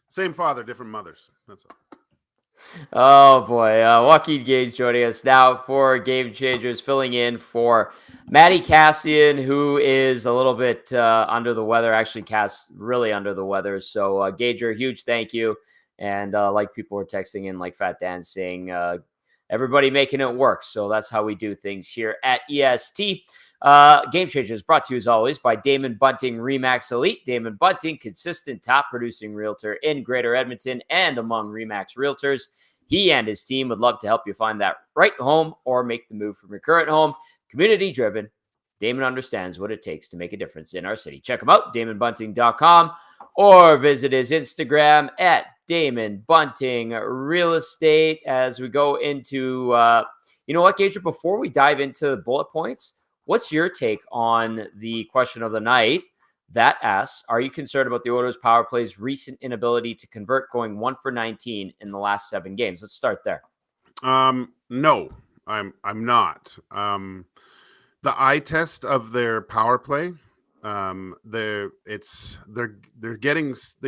same father, different mothers. That's all. Oh, boy. Joaquin Gage joining us now for Game Changers, filling in for Matty Cassian, who is a little bit under the weather. Actually, Cass really under the weather. So, Gager, huge thank you. And like people were texting in, like Fat Dan saying, everybody making it work. So that's how we do things here at EST. Game Changers brought to you as always by Damon Bunting Remax Elite. Damon Bunting, consistent top producing realtor in Greater Edmonton and among Remax realtors. He and his team would love to help you find that right home or make the move from your current home. Community driven. Damon understands what it takes to make a difference in our city. Check him out, DamonBunting.com, or visit his Instagram at Damon Bunting Real Estate. As we go into, you know what, Gager, before we dive into the bullet points, what's your take on the question of the night that asks, are you concerned about the Oilers' power play's recent inability to convert, going 1 for 19 in the last 7 games? Let's start there. No, I'm not. The eye test of their power play, they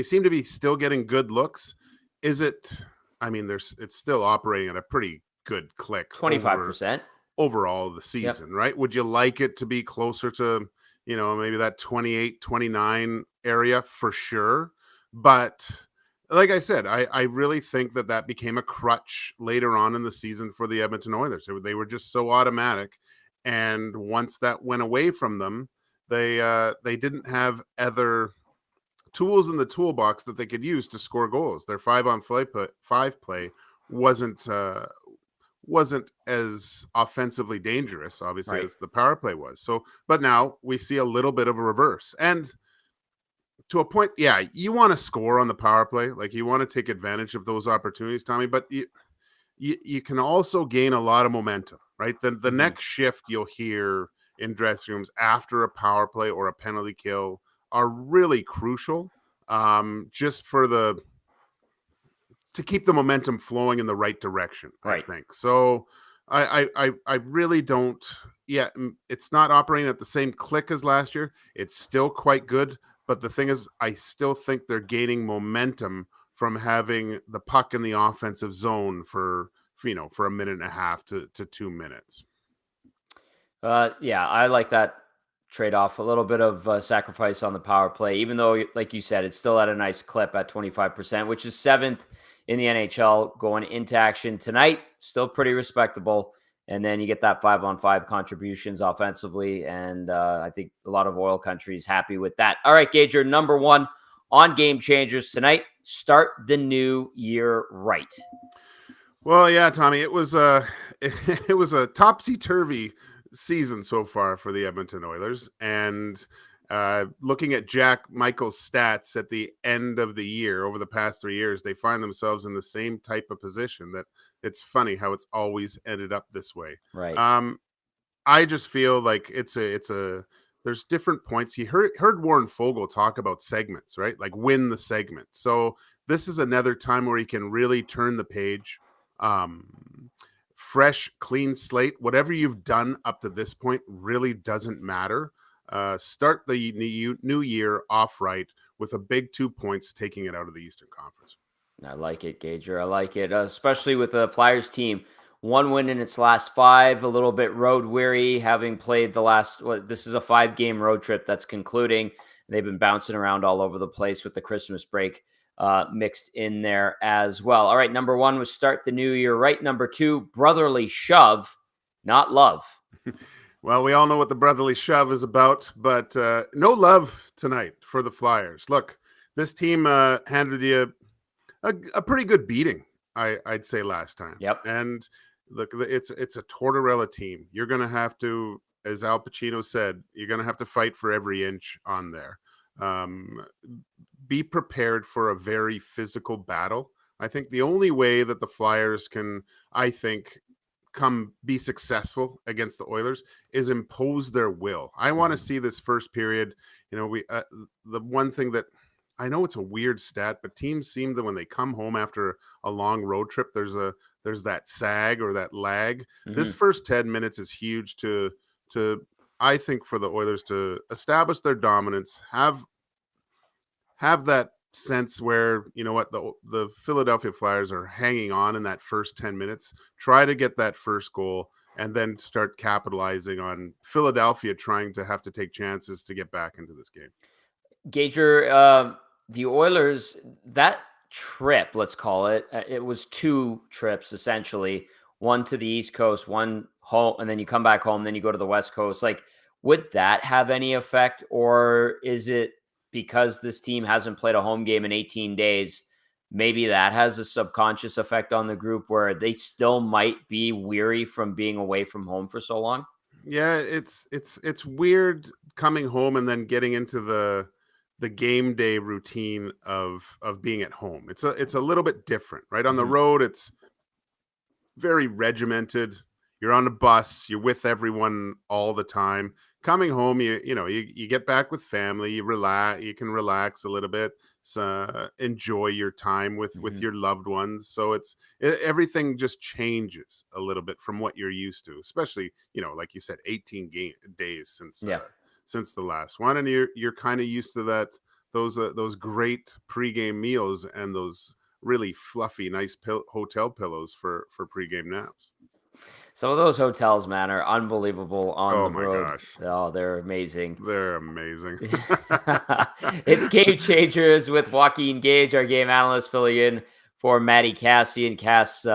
seem to be still getting good looks. Is it? I mean, it's still operating at a pretty good click. 25%. Overall the season, right? Would you like it to be closer to, maybe that 28, 29 area for sure? But like I said, I really think that became a crutch later on in the season for the Edmonton Oilers. They were just so automatic. And once that went away from them, they didn't have other tools in the toolbox that they could use to score goals. Their 5-on-5 play wasn't as offensively dangerous, obviously, as the power play was. So, but now we see a little bit of a reverse. And to a point, you want to score on the power play. Like, you want to take advantage of those opportunities, Tommy, but you can also gain a lot of momentum, right? The next shift you'll hear in dressing rooms after a power play or a penalty kill are really crucial, just to keep the momentum flowing in the right direction, Right. I think. So I really don't. Yeah, it's not operating at the same click as last year. It's still quite good, but the thing is, I still think they're gaining momentum from having the puck in the offensive zone for a minute and a half to 2 minutes. Yeah, I like that trade off. A little bit of sacrifice on the power play, even though, like you said, it's still at a nice clip at 25%, which is seventh in the NHL going into action tonight. Still pretty respectable. And then you get that 5-on-5 contributions offensively. And I think a lot of oil countries happy with that. All right, Gage, you're number one on Game Changers tonight. Start the new year right. Well, yeah, Tommy, it was it was a topsy-turvy season so far for the Edmonton Oilers, and looking at Jack Michael's stats at the end of the year over the past 3 years, they find themselves in the same type of position. That it's funny how it's always ended up this way. Right. I just feel like it's a there's different points. He heard Warren Fogle talk about segments, right? Like win the segment. So this is another time where he can really turn the page. Fresh, clean slate. Whatever you've done up to this point really doesn't matter. Start the new year off right with a big 2 points, taking it out of the Eastern Conference. I like it, Gager. I like it, especially with the Flyers team. 1 win in its last 5, a little bit road weary, having played the last, this is a 5-game road trip that's concluding. They've been bouncing around all over the place with the Christmas break mixed in there as well. All right, number 1 was start the new year right. Number 2, brotherly shove, not love. Well, we all know what the brotherly shove is about, but no love tonight for the Flyers. Look, this team handed you a pretty good beating, I'd say, last time. Yep. And look, it's a Tortorella team. You're going to have to, as Al Pacino said, you're going to have to fight for every inch on there. Be prepared for a very physical battle. I think the only way that the Flyers can, I think, be successful against the Oilers is impose their will. I want to see this first period. We the one thing that I know, it's a weird stat, but teams seem that when they come home after a long road trip, there's that sag or that lag. This first 10 minutes is huge to I think, for the Oilers to establish their dominance, have that sense where, the Philadelphia Flyers are hanging on in that first 10 minutes, try to get that first goal, and then start capitalizing on Philadelphia trying to have to take chances to get back into this game. Gager, the Oilers, that trip, let's call it, it was 2 trips essentially, one to the East Coast, one home, and then you come back home, then you go to the West Coast. Like, would that have any effect, or is it because this team hasn't played a home game in 18 days, maybe that has a subconscious effect on the group where they still might be weary from being away from home for so long? Yeah, it's weird coming home and then getting into the game day routine of being at home. It's a little bit different, right? On the road, it's very regimented. You're on the bus, you're with everyone all the time. Coming home, you get back with family, you can relax a little bit, enjoy your time with your loved ones. So everything just changes a little bit from what you're used to, especially, like you said, 18 days since the last one, and you're kind of used to those great pregame meals and those really fluffy, nice hotel pillows for pregame naps. Some of those hotels, man, are unbelievable on the road. Gosh. Oh, they're amazing. They're amazing. It's Game Changers with Joaquin Gage, our game analyst, filling in for Matty Cassie. And Cass,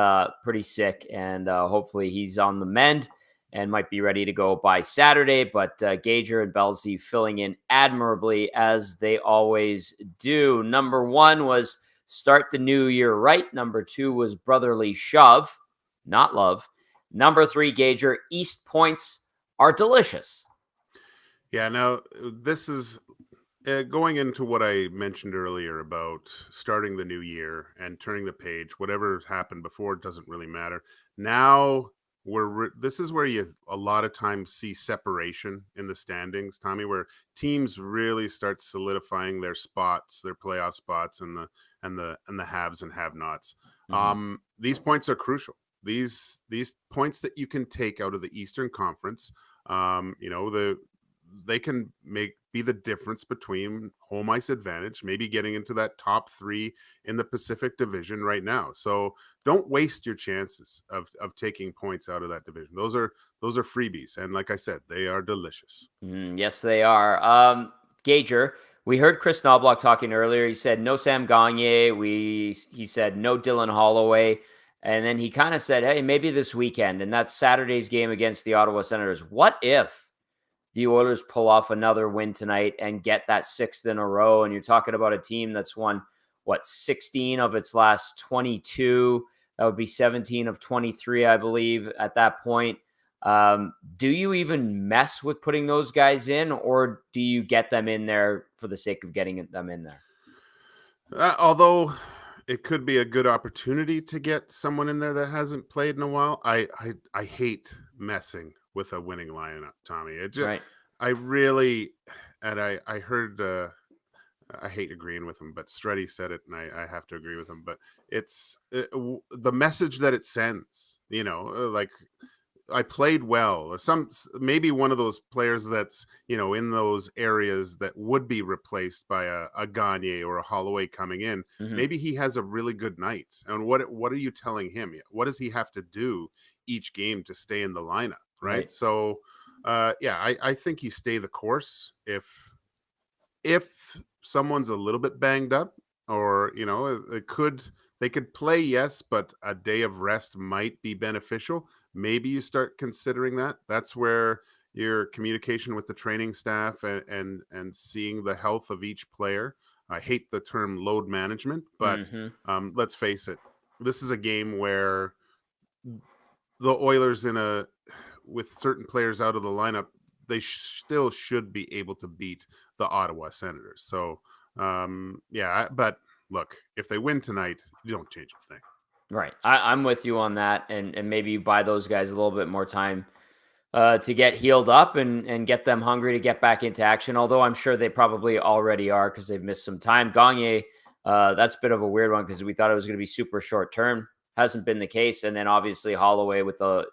pretty sick, and hopefully he's on the mend and might be ready to go by Saturday. But Gager and Belsey filling in admirably, as they always do. Number 1 was start the new year right. Number 2 was brotherly shove, not love. Number 3, Gager, East points are delicious. Yeah, now this is Going into what I mentioned earlier about starting the new year and turning the page, whatever happened before doesn't really matter. Now this is where you a lot of times see separation in the standings, Tommy, where teams really start solidifying their spots, their playoff spots, and the haves and have-nots. These points are crucial. These points that you can take out of the Eastern Conference, they can be the difference between home ice advantage, maybe getting into that top 3 in the Pacific Division right now. So don't waste your chances of taking points out of that division. Those are freebies, and like I said, they are delicious. Yes, they are. Gager, we heard Chris Knobloch talking earlier. He said no Sam Gagne. He said no Dylan Holloway. And then he kind of said, hey, maybe this weekend. And that's Saturday's game against the Ottawa Senators. What if the Oilers pull off another win tonight and get that 6th in a row? And you're talking about a team that's won, 16 of its last 22. That would be 17 of 23, I believe, at that point. Do you even mess with putting those guys in, or do you get them in there for the sake of getting them in there? Although it could be a good opportunity to get someone in there that hasn't played in a while, I hate messing with a winning lineup, Tommy. It just, Right. I really, and I heard, I hate agreeing with him, but Strutty said it, and I have to agree with him. But it's the message that it sends, like I played well, or maybe one of those players that's in those areas that would be replaced by a Gagne or a Holloway coming in. Maybe he has a really good night, and what are you telling him? What does he have to do each game to stay in the lineup, right? So, I think you stay the course if someone's a little bit banged up, or they could play, yes, but a day of rest might be beneficial. Maybe you start considering that. That's where your communication with the training staff and seeing the health of each player. I hate the term load management, but let's face it, this is a game where the Oilers, with certain players out of the lineup, they still should be able to beat the Ottawa Senators. So, but look, if they win tonight, you don't change a thing. Right. I'm with you on that. And maybe you buy those guys a little bit more time to get healed up and get them hungry to get back into action. Although I'm sure they probably already are because they've missed some time. Gagne, that's a bit of a weird one because we thought it was going to be super short term. Hasn't been the case. And then obviously Holloway with the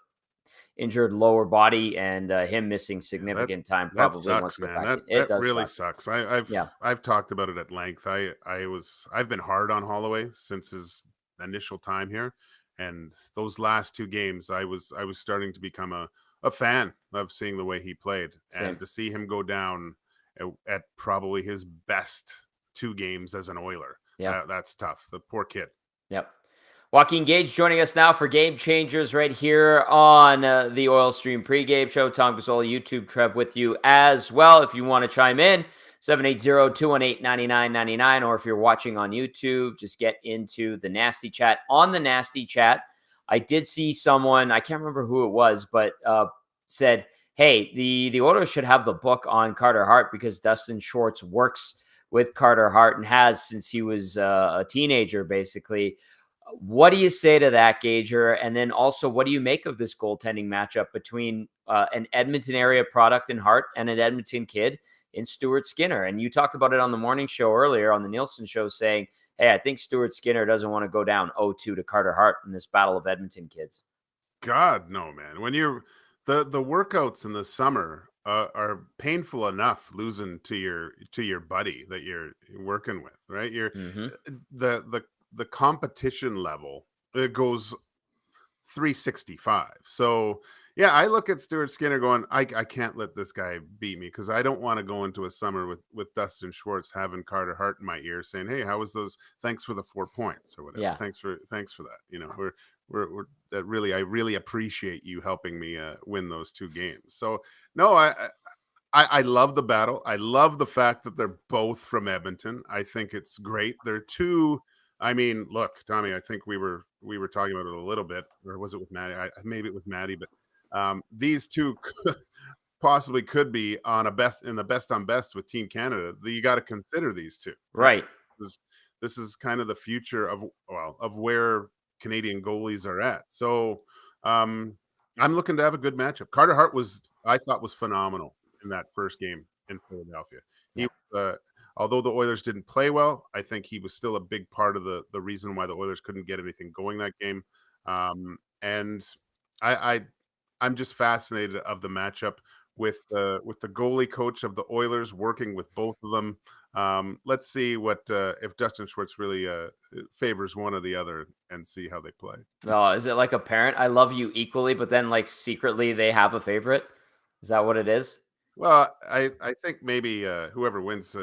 injured lower body and him missing significant time probably sucks, wants to go man. back. That Does really suck. sucks. I've talked about it at length. I've been hard on Holloway since his initial time here, and those last 2 games I was starting to become a fan of seeing the way he played. Same. And to see him go down at probably his best 2 games as an Oiler, that's tough. The poor kid. Yep. Joaquin Gage joining us now for Game Changers right here on the Oil Stream pregame show. Tom Gazzola, YouTube, Trev with you as well. If you want to chime in, 780-218-9999, or if you're watching on YouTube, just get into the Nasty Chat. On the Nasty Chat, I did see someone, I can't remember who it was, but said, hey, the Oilers should have the book on Carter Hart because Dustin Schwartz works with Carter Hart and has since he was a teenager, basically. What do you say to that, Gager? And then also, what do you make of this goaltending matchup between an Edmonton area product in Hart and an Edmonton kid in Stuart Skinner? And you talked about it on the morning show earlier on the Nielsen show saying, hey, I think Stuart Skinner doesn't want to go down 0-2 to Carter Hart in this battle of Edmonton kids. God, no, man. When you're the workouts in the summer are painful enough losing to your buddy that you're working with, right? You're the competition level, it goes 365. So yeah, I look at Stuart Skinner going, I can't let this guy beat me because I don't want to go into a summer with Dustin Schwartz having Carter Hart in my ear saying, hey, how was those? Thanks for the 4 points or whatever. Yeah. Thanks for that. We're that really, I really appreciate you helping me win those 2 games. So no, I love the battle. I love the fact that they're both from Edmonton. I think it's great. They're 2. I mean, look, Tommy, I think we were talking about it a little bit, or was it with Maddie? Maybe it was Maddie, but these 2 possibly could be on the best on best with Team Canada, you got to consider these two. Right. This is kind of the future of where Canadian goalies are at. So I'm looking to have a good matchup. Carter Hart I thought was phenomenal in that first game in Philadelphia. He although the Oilers didn't play well, I think he was still a big part of the reason why the Oilers couldn't get anything going that game. And I'm just fascinated of the matchup with the goalie coach of the Oilers working with both of them. Let's see what if Dustin Schwartz really favors one or the other and see how they play. Oh, is it like a parent? I love you equally, but then like secretly they have a favorite. Is that what it is? Well, I think maybe whoever wins,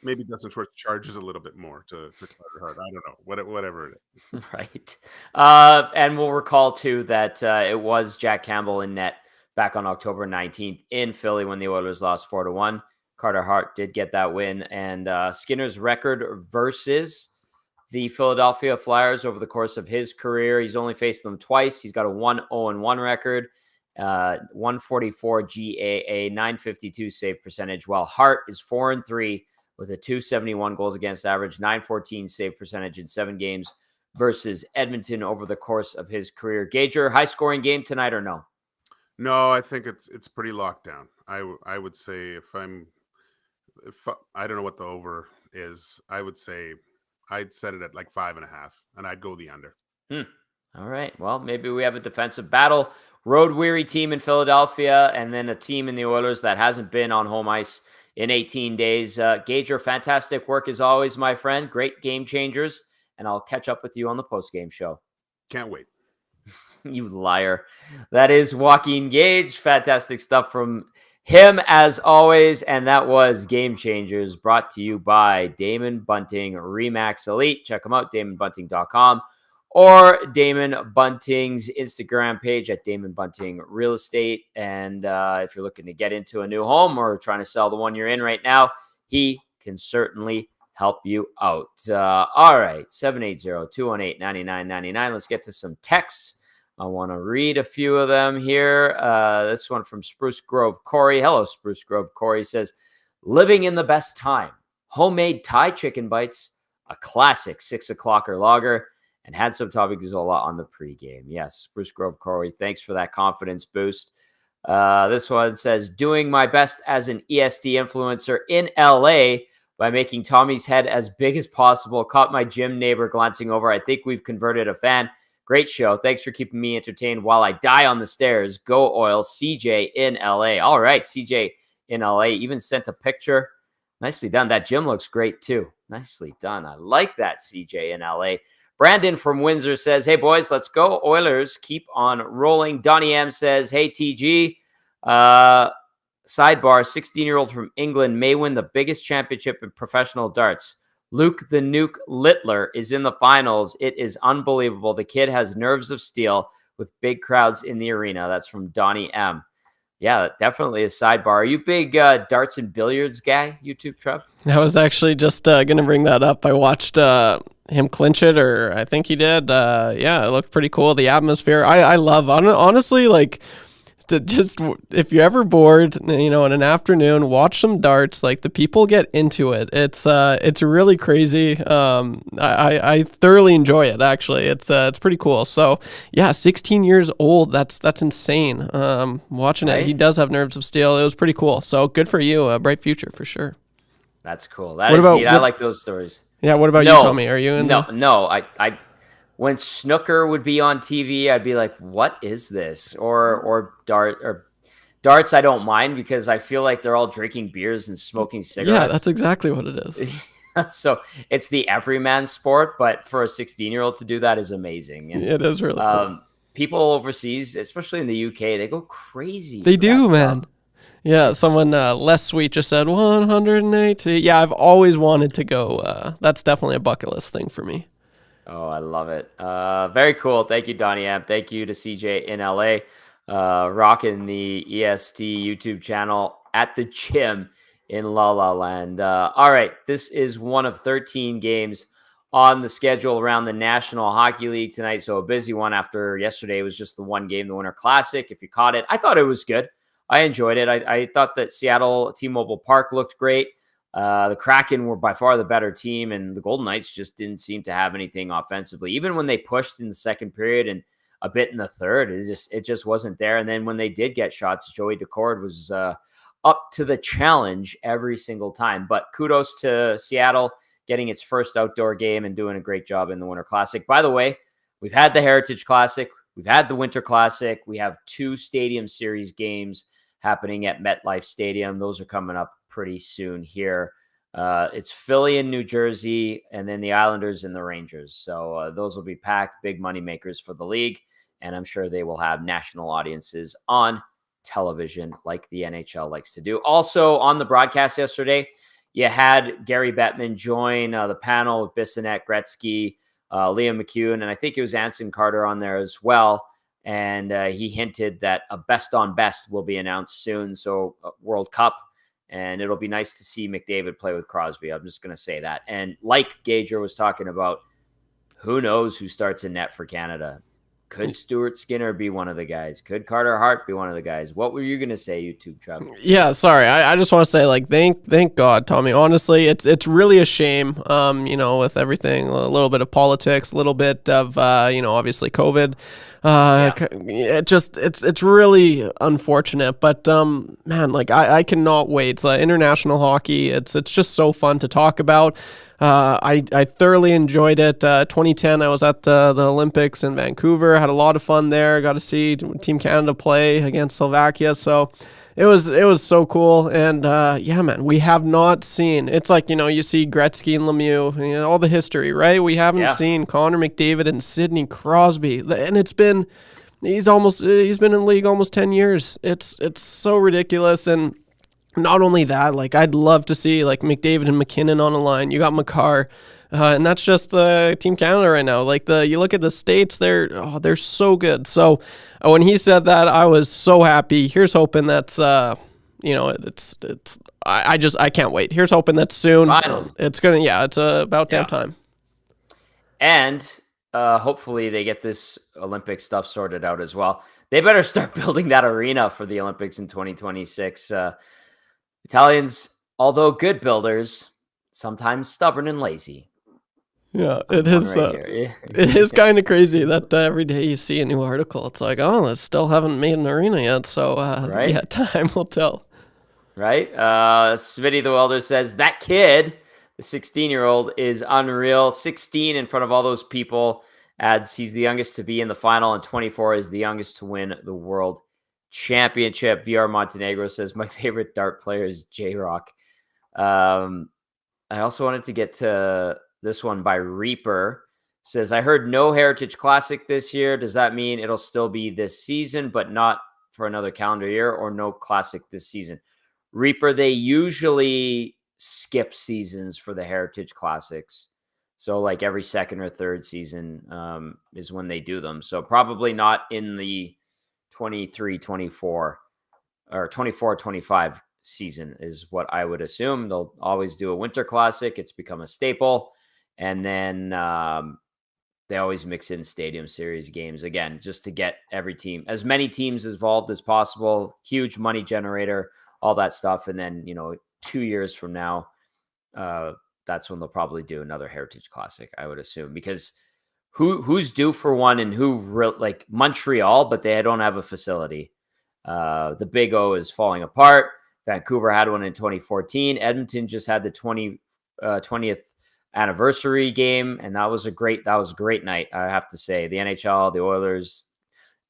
maybe Dustin Schwartz charges a little bit more to Carter Hart. I don't know, whatever it is. Right. And we'll recall too that it was Jack Campbell in net back on October 19th in Philly when the Oilers lost 4-1. Carter Hart did get that win, and Skinner's record versus the Philadelphia Flyers over the course of his career, he's only faced them twice. He's got a 1-0-1 record, 144 GAA, 952 save percentage, while Hart is 4-3 with a 271 goals against average, 914 save percentage in 7 games versus Edmonton over the course of his career. Gager, high scoring game tonight or no? No, I think it's pretty locked down. I would say if I don't know what the over is, I would say I'd set it at like 5.5, and I'd go the under. All right. Well, maybe we have a defensive battle. Road weary team in Philadelphia, and then a team in the Oilers that hasn't been on home ice in 18 days. Gager, fantastic work as always, my friend. Great game changers, and I'll catch up with you on the post-game show. Can't wait. You liar. That is Joaquin Gage. Fantastic stuff from him as always. And that was Game Changers, brought to you by Damon Bunting Remax Elite. Check them out, damonbunting.com, or Damon Bunting's Instagram page at Damon Bunting Real Estate. And if you're looking to get into a new home or trying to sell the one you're in right now, he can certainly help you out. All right, 780-218-9999. Let's get to some texts. I want to read a few of them here. This one from Spruce Grove Corey. Hello, Spruce Grove Corey says, living in the best time. Homemade Thai chicken bites, a classic 6 o'clocker lager, and had some Tommy Gazzola on the pregame. Yes, Spruce Grove Corey, thanks for that confidence boost. This one says, doing my best as an EST influencer in LA by making Tommy's head as big as possible. Caught my gym neighbor glancing over. I think we've converted a fan. Great show. Thanks for keeping me entertained while I die on the stairs. Go Oil, CJ in LA. All right, CJ in LA even sent a picture. Nicely done. That gym looks great too. Nicely done. I like that, CJ in LA. Brandon from Windsor says, hey, boys, let's go. Oilers, keep on rolling. Donnie M says, hey, TG. Sidebar, 16-year-old from England may win the biggest championship in professional darts. Luke the Nuke Littler is in the finals. It is unbelievable. The kid has nerves of steel with big crowds in the arena. That's from Donnie M. Yeah, definitely a sidebar. Are you big darts and billiards guy, YouTube, Trev? I was actually just going to bring that up. I watched him clinch it, or I think he did. Yeah, it looked pretty cool. The atmosphere. I love, honestly, like, to just, if you're ever bored, in an afternoon, watch some darts. Like, the people get into it. It's really crazy. I thoroughly enjoy it. Actually, it's pretty cool. So yeah, 16 years old. That's insane. Watching it, he does have nerves of steel. It was pretty cool. So good for you. A bright future for sure. That's cool. That is neat. I like those stories. Yeah. What about you, Tommy? Are you in? No. I when snooker would be on TV, I'd be like, what is this? Or darts, I don't mind because I feel like they're all drinking beers and smoking cigarettes. Yeah, that's exactly what it is. So it's the everyman sport, but for a 16-year-old to do that is amazing. And, it is really cool. People overseas, especially in the UK, they go crazy. They do, man. Yeah, someone less sweet just said 180. Yeah, I've always wanted to go. That's definitely a bucket list thing for me. Oh, I love it. Very cool. Thank you, Donnie M. Thank you to CJ in LA. Rocking the EST YouTube channel at the gym in La La Land. All right. This is one of 13 games on the schedule around the National Hockey League tonight. So a busy one after yesterday was just the one game, the Winter Classic. If you caught it, I thought it was good. I enjoyed it. I thought that Seattle T-Mobile Park looked great. The Kraken were by far the better team, and the Golden Knights just didn't seem to have anything offensively. Even when they pushed in the second period and a bit in the third, it just wasn't there. And then when they did get shots, Joey Decord was up to the challenge every single time. But kudos to Seattle getting its first outdoor game and doing a great job in the Winter Classic. By the way, we've had the Heritage Classic, we've had the Winter Classic, we have 2 Stadium Series games happening at MetLife Stadium. Those are coming up pretty soon here. It's Philly and New Jersey, and then the Islanders and the Rangers. So those will be packed, big money makers for the league, and I'm sure they will have national audiences on television like the NHL likes to do. Also on the broadcast yesterday, you had Gary Bettman join the panel with Bissonnette, Gretzky, Liam McEwen, and I think it was Anson Carter on there as well. And he hinted that a best on best will be announced soon. So World Cup, and it'll be nice to see McDavid play with Crosby. I'm just going to say that. And like Gager was talking about, who knows who starts in net for Canada? Could Stuart Skinner be one of the guys? Could Carter Hart be one of the guys? What were you going to say, YouTube, Trev? Yeah, sorry. I just want to say, like, thank God, Tommy. Honestly, it's really a shame, with everything, a little bit of politics, a little bit of, obviously COVID. It's really unfortunate, but man, like I cannot wait. International hockey, it's just so fun to talk about. I thoroughly enjoyed it. 2010, I was at the Olympics in Vancouver. Had a lot of fun there. Got to see Team Canada play against Slovakia. So it was so cool. And yeah, man, we have not seen. It's like, you see Gretzky and Lemieux, all the history, right? We haven't seen Connor McDavid and Sidney Crosby, and he's been in the league almost 10 years. It's so ridiculous. And not only that, like I'd love to see like McDavid and McKinnon on a line. You got Makar, and that's just Team Canada right now. Like you look at the States, they're so good. So when he said that, I was so happy. Here's hoping that's I can't wait. Here's hoping that soon. It's about damn time. And hopefully they get this Olympic stuff sorted out as well. They better start building that arena for the Olympics in 2026. Italians, although good builders, sometimes stubborn and lazy. Yeah, it is. It is kind of crazy that every day you see a new article. It's like, they still haven't made an arena yet. So, right? Yeah, time will tell. Right? Smitty the Welder says, that kid, the 16-year-old, is unreal. 16 in front of all those people. Adds he's the youngest to be in the final, and 24 is the youngest to win the World Championship. VR Montenegro says, my favorite dart player is J-Rock. I also wanted to get to this one by Reaper. Says, I heard no Heritage Classic this year. Does that mean it'll still be this season, but not for another calendar year, or no Classic this season? Reaper, they usually skip seasons for the Heritage Classics. So like every second or third season is when they do them. So probably not in the 23-24 or 24-25 season is what I would assume. They'll always do a Winter Classic. It's become a staple. And then they always mix in Stadium Series games, again, just to get every team, as many teams involved as possible, huge money generator, all that stuff. And then, 2 years from now, that's when they'll probably do another Heritage Classic, I would assume, because who's due for one, and like Montreal, but they don't have a facility. The Big O is falling apart. Vancouver had one in 2014. Edmonton just had the 20th anniversary game, and that was a great night, I have to say. The NHL, the Oilers,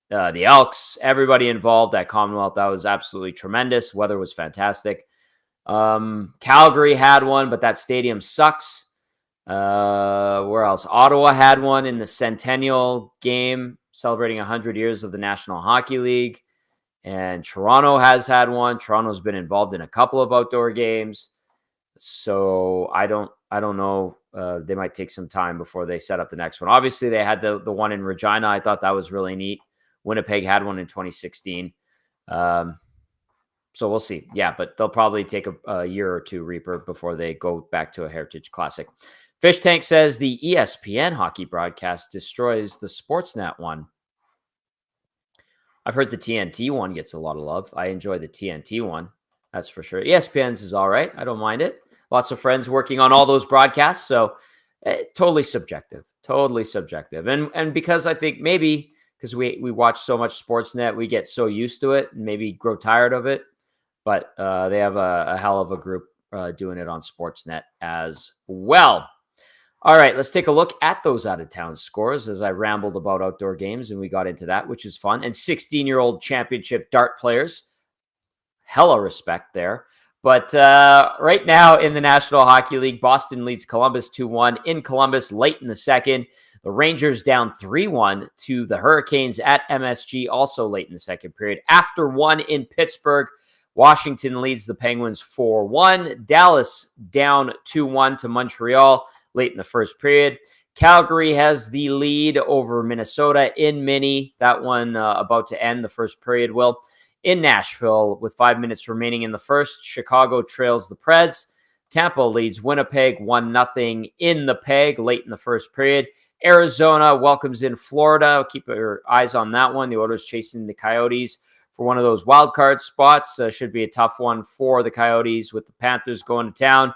the Elks, everybody involved at Commonwealth, that was absolutely tremendous. Weather was fantastic. Calgary had one, but that stadium sucks. Where else? Ottawa had one in the Centennial game, celebrating 100 years of the National Hockey League. And Toronto has had one. Toronto's been involved in a couple of outdoor games. So I don't know. They might take some time before they set up the next one. Obviously, they had the one in Regina. I thought that was really neat. Winnipeg had one in 2016. So we'll see. Yeah, but they'll probably take a year or two, Reaper, before they go back to a Heritage Classic. Fish Tank says the ESPN hockey broadcast destroys the Sportsnet one. I've heard the TNT one gets a lot of love. I enjoy the TNT one. That's for sure. ESPN's is all right. I don't mind it. Lots of friends working on all those broadcasts. So totally subjective. Totally subjective. And because I think maybe because we watch so much Sportsnet, we get so used to it and maybe grow tired of it. But they have a hell of a group doing it on Sportsnet as well. All right, let's take a look at those out-of-town scores as I rambled about outdoor games, and we got into that, which is fun. And 16-year-old championship dart players, hella respect there. But right now in the National Hockey League, Boston leads Columbus 2-1 in Columbus late in the second. The Rangers down 3-1 to the Hurricanes at MSG, also late in the second period. After one in Pittsburgh, Washington leads the Penguins 4-1. Dallas down 2-1 to Montreal late in the first period. Calgary has the lead over Minnesota in Mini. That one about to end the first period, Will. In Nashville, with 5 minutes remaining in the first, Chicago trails the Preds. Tampa leads Winnipeg 1-0 in the Peg late in the first period. Arizona welcomes in Florida. Keep your eyes on that one. The Oilers chasing the Coyotes for one of those wild card spots. Should be a tough one for the Coyotes with the Panthers going to town.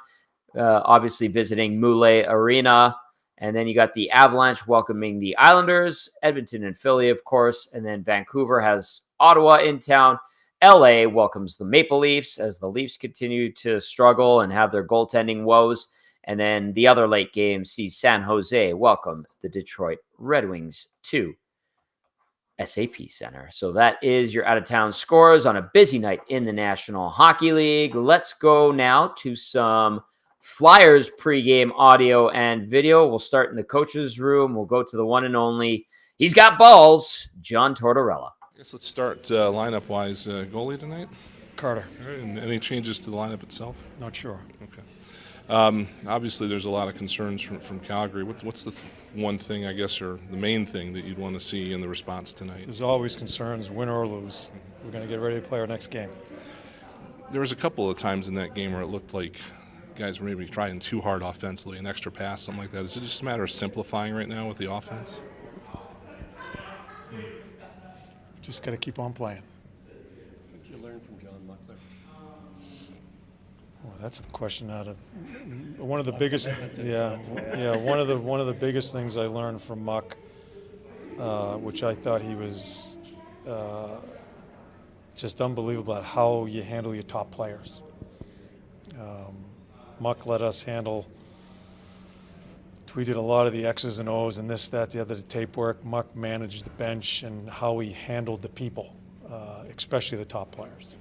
Obviously visiting Moulet Arena. And then you got the Avalanche welcoming the Islanders, Edmonton and Philly, of course. And then Vancouver has Ottawa in town. LA welcomes the Maple Leafs as the Leafs continue to struggle and have their goaltending woes. And then the other late game sees San Jose welcome the Detroit Red Wings to SAP Center. So that is your out-of-town scores on a busy night in the National Hockey League. Let's go now to some Flyers pregame audio and video. We'll start in the coach's room. We'll go to the one and only. He's got balls, John Tortorella. I guess let's start lineup-wise. Goalie tonight? Carter. All right, and any changes to the lineup itself? Not sure. Okay. Obviously, there's a lot of concerns from Calgary. What's the one thing, I guess, or the main thing that you'd want to see in the response tonight? There's always concerns, win or lose. We're going to get ready to play our next game. There was a couple of times in that game where it looked like guys were maybe trying too hard offensively, an extra pass, something like that. Is it just a matter of simplifying right now with the offense? Just got to keep on playing. What did you learn from John Muckler? Well, that's a question out of one of the biggest. One of the biggest things I learned from Muck, which I thought he was just unbelievable at how you handle your top players. Muck let us handle. We did a lot of the X's and O's and this, that, the other, the tape work. Muck managed the bench and how he handled the people, especially the top players.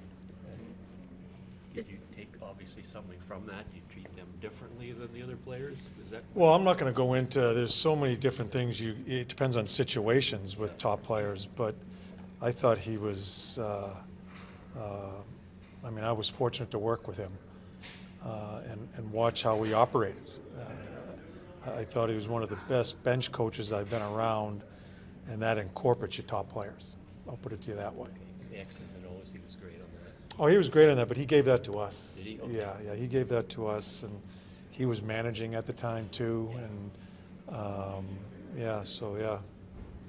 Did you take obviously something from that? You treat them differently than the other players? Is that? Well, I'm not going to go into. There's so many different things. It depends on situations with top players, but I thought he was. I was fortunate to work with him and watch how he operated. I thought he was one of the best bench coaches I've been around, and that incorporates your top players. I'll put it to you that way. The X's and O's, he was great on that. Oh, he was great on that, but he gave that to us. Did he? Okay. Yeah, he gave that to us, and he was managing at the time too, and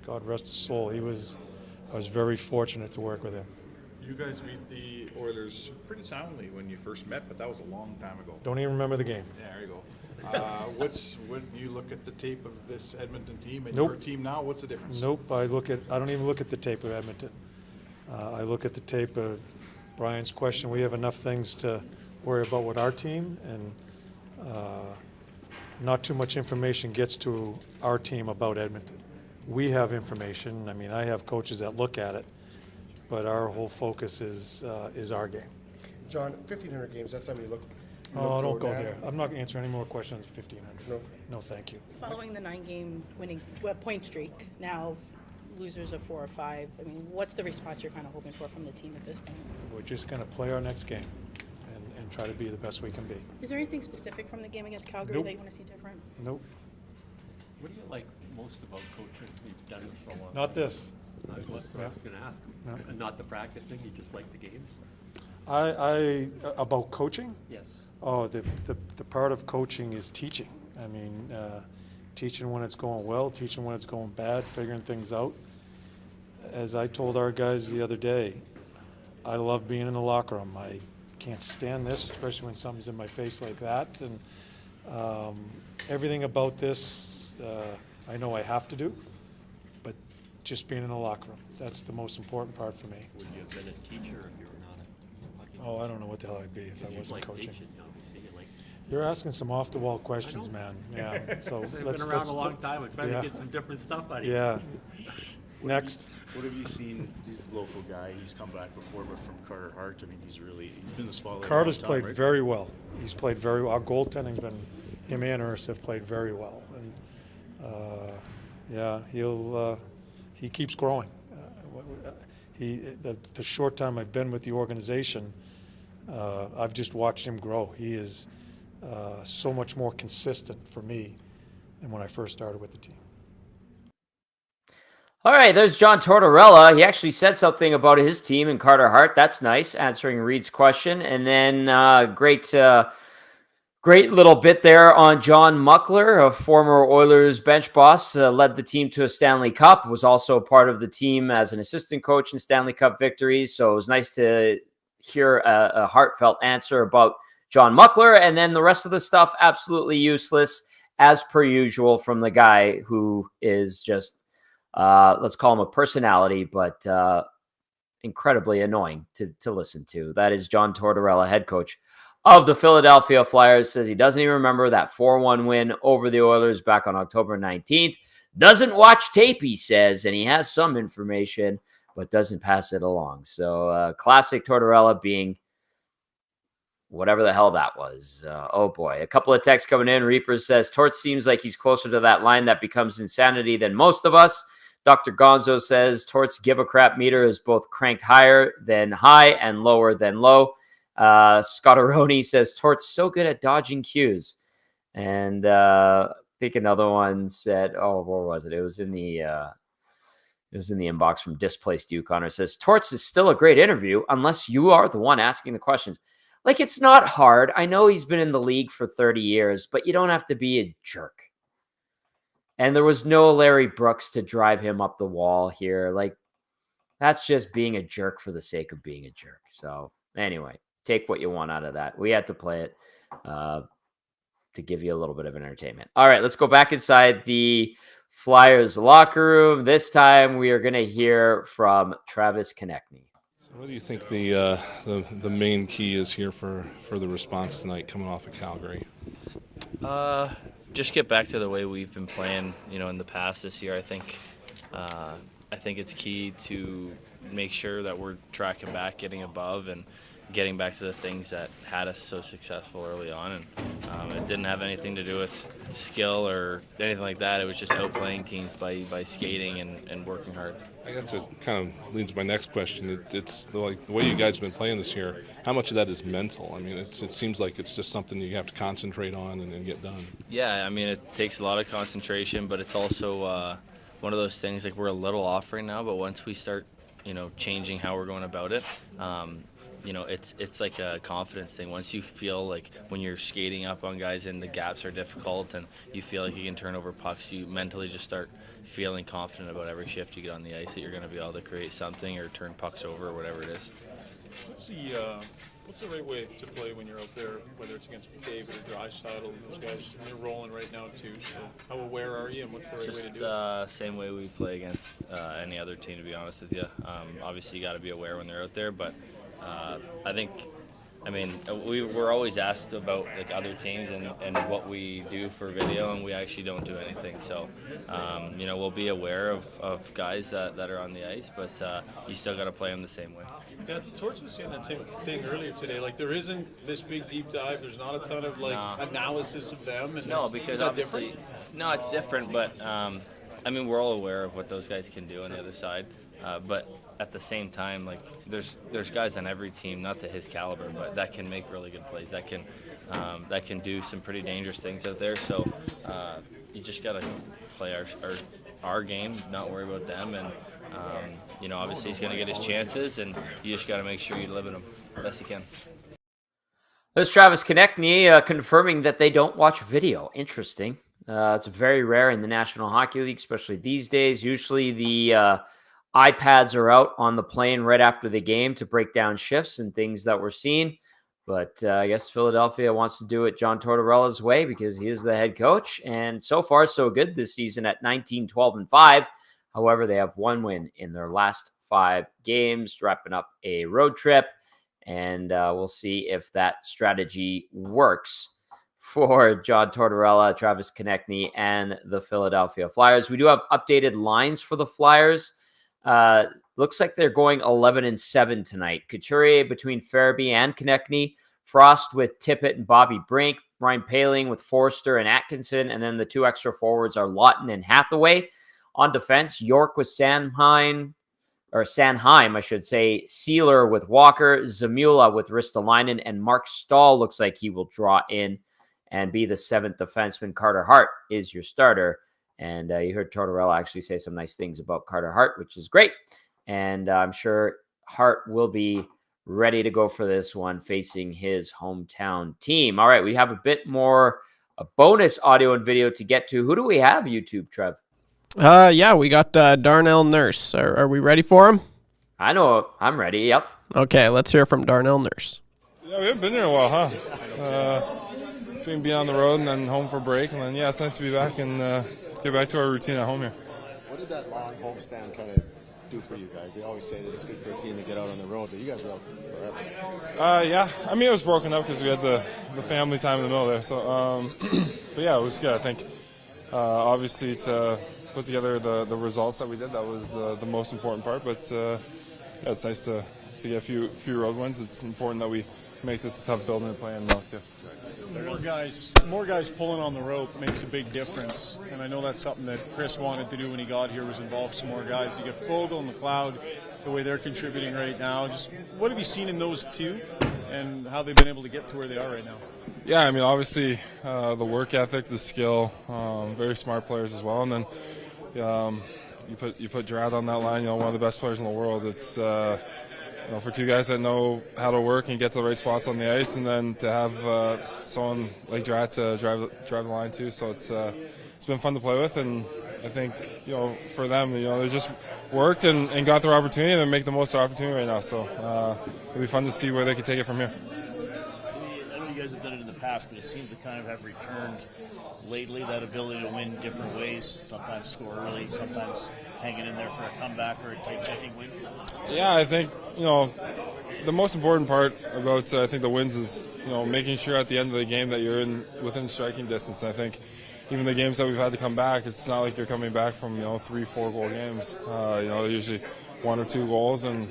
God rest his soul. I was very fortunate to work with him. You guys beat the Oilers pretty soundly when you first met, but that was a long time ago. Don't even remember the game. Yeah, there you go. When you look at the tape of this Edmonton team and Nope. your team now, what's the difference? Nope, I don't even look at the tape of Edmonton. I look at the tape of Brian's question. We have enough things to worry about with our team, and not too much information gets to our team about Edmonton. We have information. I mean, I have coaches that look at it, but our whole focus is our game. John, 1,500 games, that's something you look. Oh, don't go there. I'm not answering any more questions. 1,500. No, thank you. Following the 9-game winning point streak, now losers of 4 or 5. I mean, what's the response you're kind of hoping for from the team at this point? We're just going to play our next game and try to be the best we can be. Is there anything specific from the game against Calgary Nope. that you want to see different? Nope. What do you like most about coaching? You've done it for a while. Not this. I was going to ask. No. And not the practicing. You just like the games. I about coaching? Yes. Oh, the part of coaching is teaching. I mean, teaching when it's going well, teaching when it's going bad, figuring things out. as I told our guys the other day, I love being in the locker room. I can't stand this, especially when something's in my face like that. And everything about this, I know I have to do, but just being in the locker room, that's the most important part for me. Would you have been a teacher if you were not a Oh, I don't know what the hell I'd be if I wasn't like coaching. teaching, obviously, you like You're asking some off-the-wall questions, man. Yeah. So They've let's been around a long time. I'm trying yeah. to get some different stuff out of you. Yeah. Next. What have you seen? He's a local guy. He's come back before, but from Carter Hart, I mean, he's been in the spotlight. Carter's a long time, played right? very well. He's played very well. Our goaltending's been, him and Urs have played very well. And yeah, he keeps growing. The short time I've been with the organization, I've just watched him grow. He is so much more consistent for me than when I first started with the team. All right, there's John Tortorella. He actually said something about his team and Carter Hart. That's nice, answering Reed's question. And then great little bit there on John Muckler, a former Oilers bench boss, led the team to a Stanley Cup, was also a part of the team as an assistant coach in Stanley Cup victories. So it was nice to hear a heartfelt answer about John Muckler. And then the rest of the stuff, absolutely useless, as per usual, from the guy who is just, let's call him a personality, but incredibly annoying to listen to. That is John Tortorella, head coach of the Philadelphia Flyers, says he doesn't even remember that 4-1 win over the Oilers back on October 19th. Doesn't watch tape, he says, and he has some information, but doesn't pass it along. So classic Tortorella being whatever the hell that was. Oh boy. A couple of texts coming in. Reaper says, Torts seems like he's closer to that line that becomes insanity than most of us. Dr. Gonzo says, Torts give a crap meter is both cranked higher than high and lower than low. Scotteroni says, Torts so good at dodging cues. And I think another one said, oh, where was it? It was in the inbox from Displaced Yukon. It says, Torts is still a great interview unless you are the one asking the questions. Like, it's not hard. I know he's been in the league for 30 years, but you don't have to be a jerk. And there was no Larry Brooks to drive him up the wall here. Like, that's just being a jerk for the sake of being a jerk. So anyway, take what you want out of that. We had to play it to give you a little bit of entertainment. All right, let's go back inside the Flyers locker room. This time we are going to hear from Travis Konechny. So what do you think the main key is here for the response tonight coming off of Calgary? Just get back to the way we've been playing, in the past this year. I think it's key to make sure that we're tracking back, getting above, and getting back to the things that had us so successful early on. And it didn't have anything to do with skill or anything like that. It was just outplaying teams by skating and working hard. I guess it kind of leads to my next question. It's like the way you guys have been playing this year. How much of that is mental? I mean, it seems like it's just something you have to concentrate on and get done. Yeah, I mean, it takes a lot of concentration, but it's also one of those things, like, we're a little off right now, but once we start, changing how we're going about it, it's like a confidence thing. Once you feel like when you're skating up on guys and the gaps are difficult and you feel like you can turn over pucks, you mentally just start feeling confident about every shift you get on the ice that you're going to be able to create something or turn pucks over or whatever it is. What's the right way to play when you're out there, whether it's against David or Draisaitl? Those guys, they're rolling right now too. So how aware are you, and what's the right way to do it? Same way we play against any other team, to be honest with you. Obviously, you got to be aware when they're out there, but we're always asked about, like, other teams and what we do for video, and we actually don't do anything. So, we'll be aware of guys that are on the ice, but you still got to play them the same way. Yeah, Torch was saying that same thing earlier today. Like, there isn't this big deep dive. There's not a ton of analysis of them. And no, because is that different? No, it's different, but we're all aware of what those guys can do on the other side. But at the same time, like, there's guys on every team, not to his caliber, but that can make really good plays. That can do some pretty dangerous things out there. So you just got to play our game, not worry about them. And obviously he's going to get his chances, and you just got to make sure you live in them best you can. There's Travis Konechny confirming that they don't watch video. Interesting. It's very rare in the National Hockey League, especially these days. Usually the iPads are out on the plane right after the game to break down shifts and things that we're seeing. But I guess Philadelphia wants to do it John Tortorella's way because he is the head coach. And so far, so good this season at 19-12-5. However, they have one win in their last 5 games, wrapping up a road trip. And we'll see if that strategy works for John Tortorella, Travis Konechny, and the Philadelphia Flyers. We do have updated lines for the Flyers. Looks like they're going 11-7 tonight. Couturier between Farabee and Konechny, Frost with Tippett and Bobby Brink, Ryan Poehling with Forster and Atkinson, and then the 2 extra forwards are Lawton and Hathaway. On defense, York with Sanheim, I should say, Sealer with Walker, Zamula with Ristolainen, and Mark Stahl looks like he will draw in and be the 7th defenseman. Carter Hart is your starter. And you heard Tortorella actually say some nice things about Carter Hart, which is great. And I'm sure Hart will be ready to go for this one facing his hometown team. All right, we have a bonus audio and video to get to. Who do we have, YouTube, Trev? Yeah, we got Darnell Nurse. Are we ready for him? I know. I'm ready. Yep. Okay, let's hear from Darnell Nurse. Yeah, we haven't been here a while, huh? Between being on the road and then home for break. And then, yeah, it's nice to be back and get back to our routine at home here. What did that long homestand kind of do for you guys? They always say that it's good for a team to get out on the road, but you guys were out forever. Yeah, I mean, it was broken up because we had the family time in the middle there. So, but yeah, it was good. I think obviously to put together the results that we did, that was the most important part. But yeah, it's nice to get a few road wins. It's important that we make this a tough building to play in now too. More guys pulling on the rope makes a big difference, and I know that's something that Chris wanted to do when he got here, was involve some more guys. You get Fogle and McLeod, the way they're contributing right now. Just what have you seen in those two, and how they've been able to get to where they are right now? Yeah, I mean, obviously the work ethic, the skill, very smart players as well, and then you put Gerard on that line, one of the best players in the world. It's for 2 guys that know how to work and get to the right spots on the ice, and then to have someone like Gerard to drive the line too. So it's been fun to play with, and I think for them, they just worked and got their opportunity, and they make the most of the opportunity right now. So it'll be fun to see where they can take it from here. I know you guys have done it in the past, but it seems to kind of have returned lately, that ability to win different ways, sometimes score early, sometimes hanging in there for a comeback or a tight checking win. Yeah, I think the most important part about I think the wins is making sure at the end of the game that you're within striking distance. And I think even the games that we've had to come back, it's not like you're coming back from 3-4 goal games. Usually 1 or 2 goals, and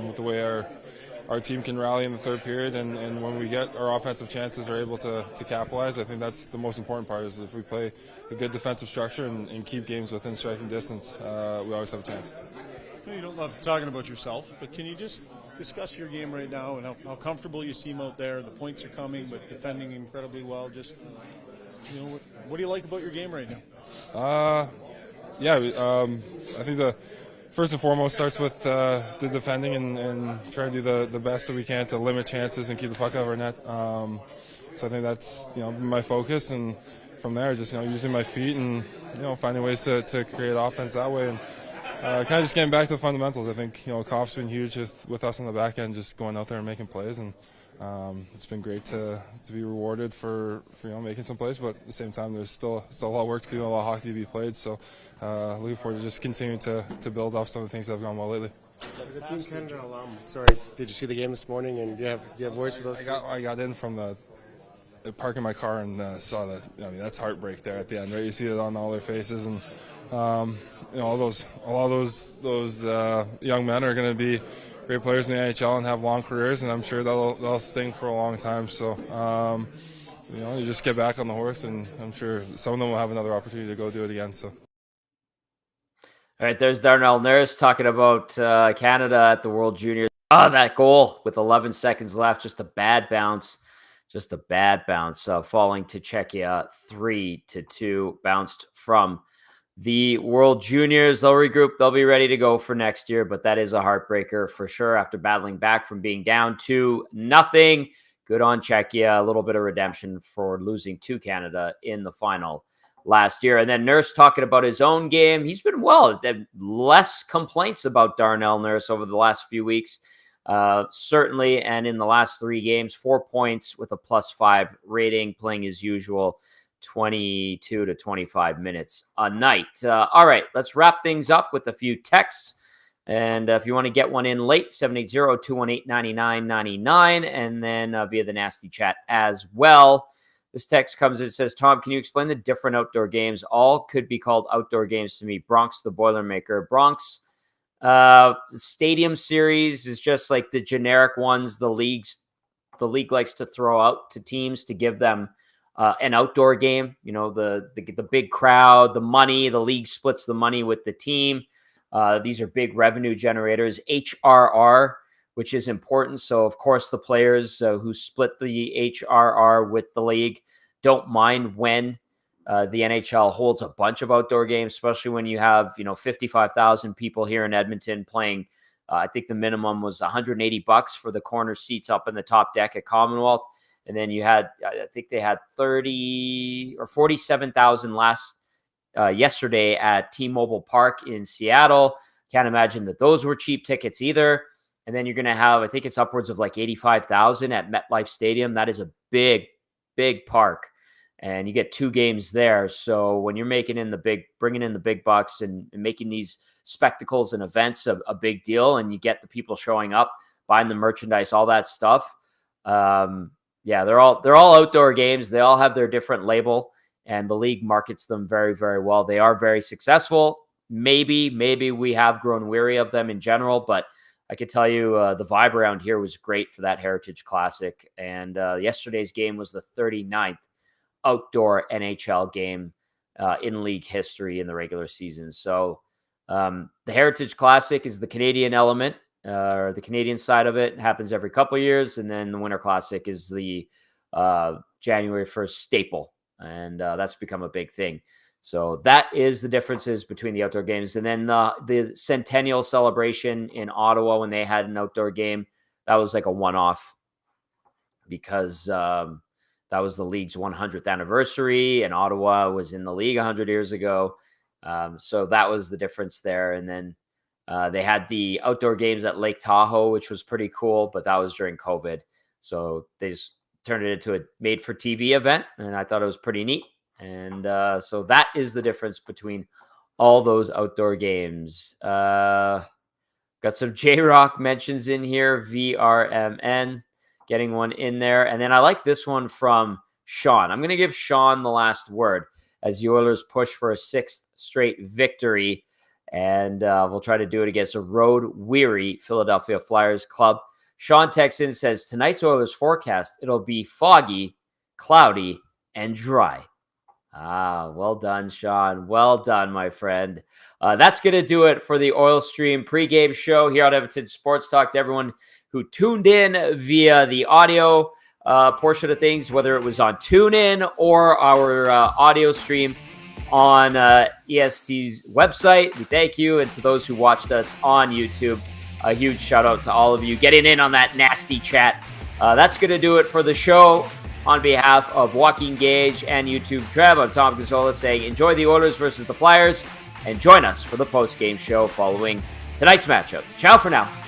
with the way our team can rally in the third period, and when we get our offensive chances are able to capitalize, I think that's the most important part, is if we play a good defensive structure and keep games within striking distance, we always have a chance. You don't love talking about yourself, but can you just discuss your game right now and how comfortable you seem out there? The points are coming, but defending incredibly well. Just, what do you like about your game right now? I think the first and foremost starts with the defending and trying to do the best that we can to limit chances and keep the puck out of our net. So I think that's my focus, and from there just using my feet and finding ways to create offense that way, and kind of just getting back to the fundamentals. I think Koff's been huge with us on the back end, just going out there and making plays, and it's been great to be rewarded for making some plays, but at the same time there's still a lot of work to do, a lot of hockey to be played, so looking forward to just continuing to build off some of the things that have gone well lately. The Team Canada alum, did you see the game this morning, and do you have words for those guys? I got in from the parking my car and saw that. I mean, that's heartbreak there at the end, right? You see it on all their faces, and a lot of those young men are going to be great players in the NHL and have long careers, and I'm sure they'll sting for a long time. So, you just get back on the horse, and I'm sure some of them will have another opportunity to go do it again. So. All right, there's Darnell Nurse talking about Canada at the World Juniors. That goal with 11 seconds left, just a bad bounce. Falling to Czechia 3-2, bounced from the World Juniors. They'll regroup. They'll be ready to go for next year, but that is a heartbreaker for sure after battling back from being down 2-0. Good on Czechia. A little bit of redemption for losing to Canada in the final last year. And then Nurse talking about his own game. He's been well. Less complaints about Darnell Nurse over the last few weeks. Certainly, and in the last 3 games, 4 points with a +5 rating, playing as usual 22 to 25 minutes a night. All right, let's wrap things up with a few texts. And if you want to get one in late, 780-218-9999, and then via the nasty chat as well. This text comes in, it says, Tom, can you explain the different outdoor games? All could be called outdoor games to me. Bronx the Boilermaker. Bronx Stadium Series is just like the generic ones the league likes to throw out to teams to give them an outdoor game. You know, the big crowd, the money, the league splits the money with the team. These are big revenue generators. HRR, which is important. So, of course, the players who split the HRR with the league don't mind when the NHL holds a bunch of outdoor games, especially when you have, 55,000 people here in Edmonton playing. I think the minimum was $180 for the corner seats up in the top deck at Commonwealth. And then you had, I think they had 30 or 47,000 yesterday at T-Mobile Park in Seattle. Can't imagine that those were cheap tickets either. And then you're going to have, I think it's upwards of like 85,000 at MetLife Stadium. That is a big, big park. And you get 2 games there. So when you're bringing in the big bucks and making these spectacles and events a big deal, and you get the people showing up, buying the merchandise, all that stuff. They're all outdoor games. They all have their different label, and the league markets them very, very well. They are very successful. Maybe we have grown weary of them in general, but I could tell you the vibe around here was great for that Heritage Classic. And yesterday's game was the 39th outdoor NHL game in league history in the regular season. So the Heritage Classic is the Canadian element, or the Canadian side of it. It happens every couple of years. And then the Winter Classic is the January 1st staple. And that's become a big thing. So that is the differences between the outdoor games. And then the Centennial celebration in Ottawa, when they had an outdoor game, that was like a one-off because that was the league's 100th anniversary, and Ottawa was in the league 100 years ago. So that was the difference there. And then they had the outdoor games at Lake Tahoe, which was pretty cool, but that was during COVID. So they just turned it into a made-for-TV event, and I thought it was pretty neat. And so that is the difference between all those outdoor games. Got some J-Rock mentions in here, VRMN, getting one in there. And then I like this one from Sean. I'm going to give Sean the last word as the Oilers push for a 6th straight victory. And we'll try to do it against a road-weary Philadelphia Flyers club. Sean Texan says, tonight's Oilers forecast, it'll be foggy, cloudy, and dry. Well done, Sean. Well done, my friend. That's going to do it for the Oil Stream pregame show here on Edmonton Sports Talk. To everyone who tuned in via the audio portion of things, whether it was on TuneIn or our audio stream on EST's website, we thank you. And to those who watched us on YouTube, a huge shout out to all of you getting in on that nasty chat. That's going to do it for the show. On behalf of Joaquin Gage and YouTube Trev, I'm Tom Gazzola saying enjoy the Oilers versus the Flyers and join us for the post-game show following tonight's matchup. Ciao for now.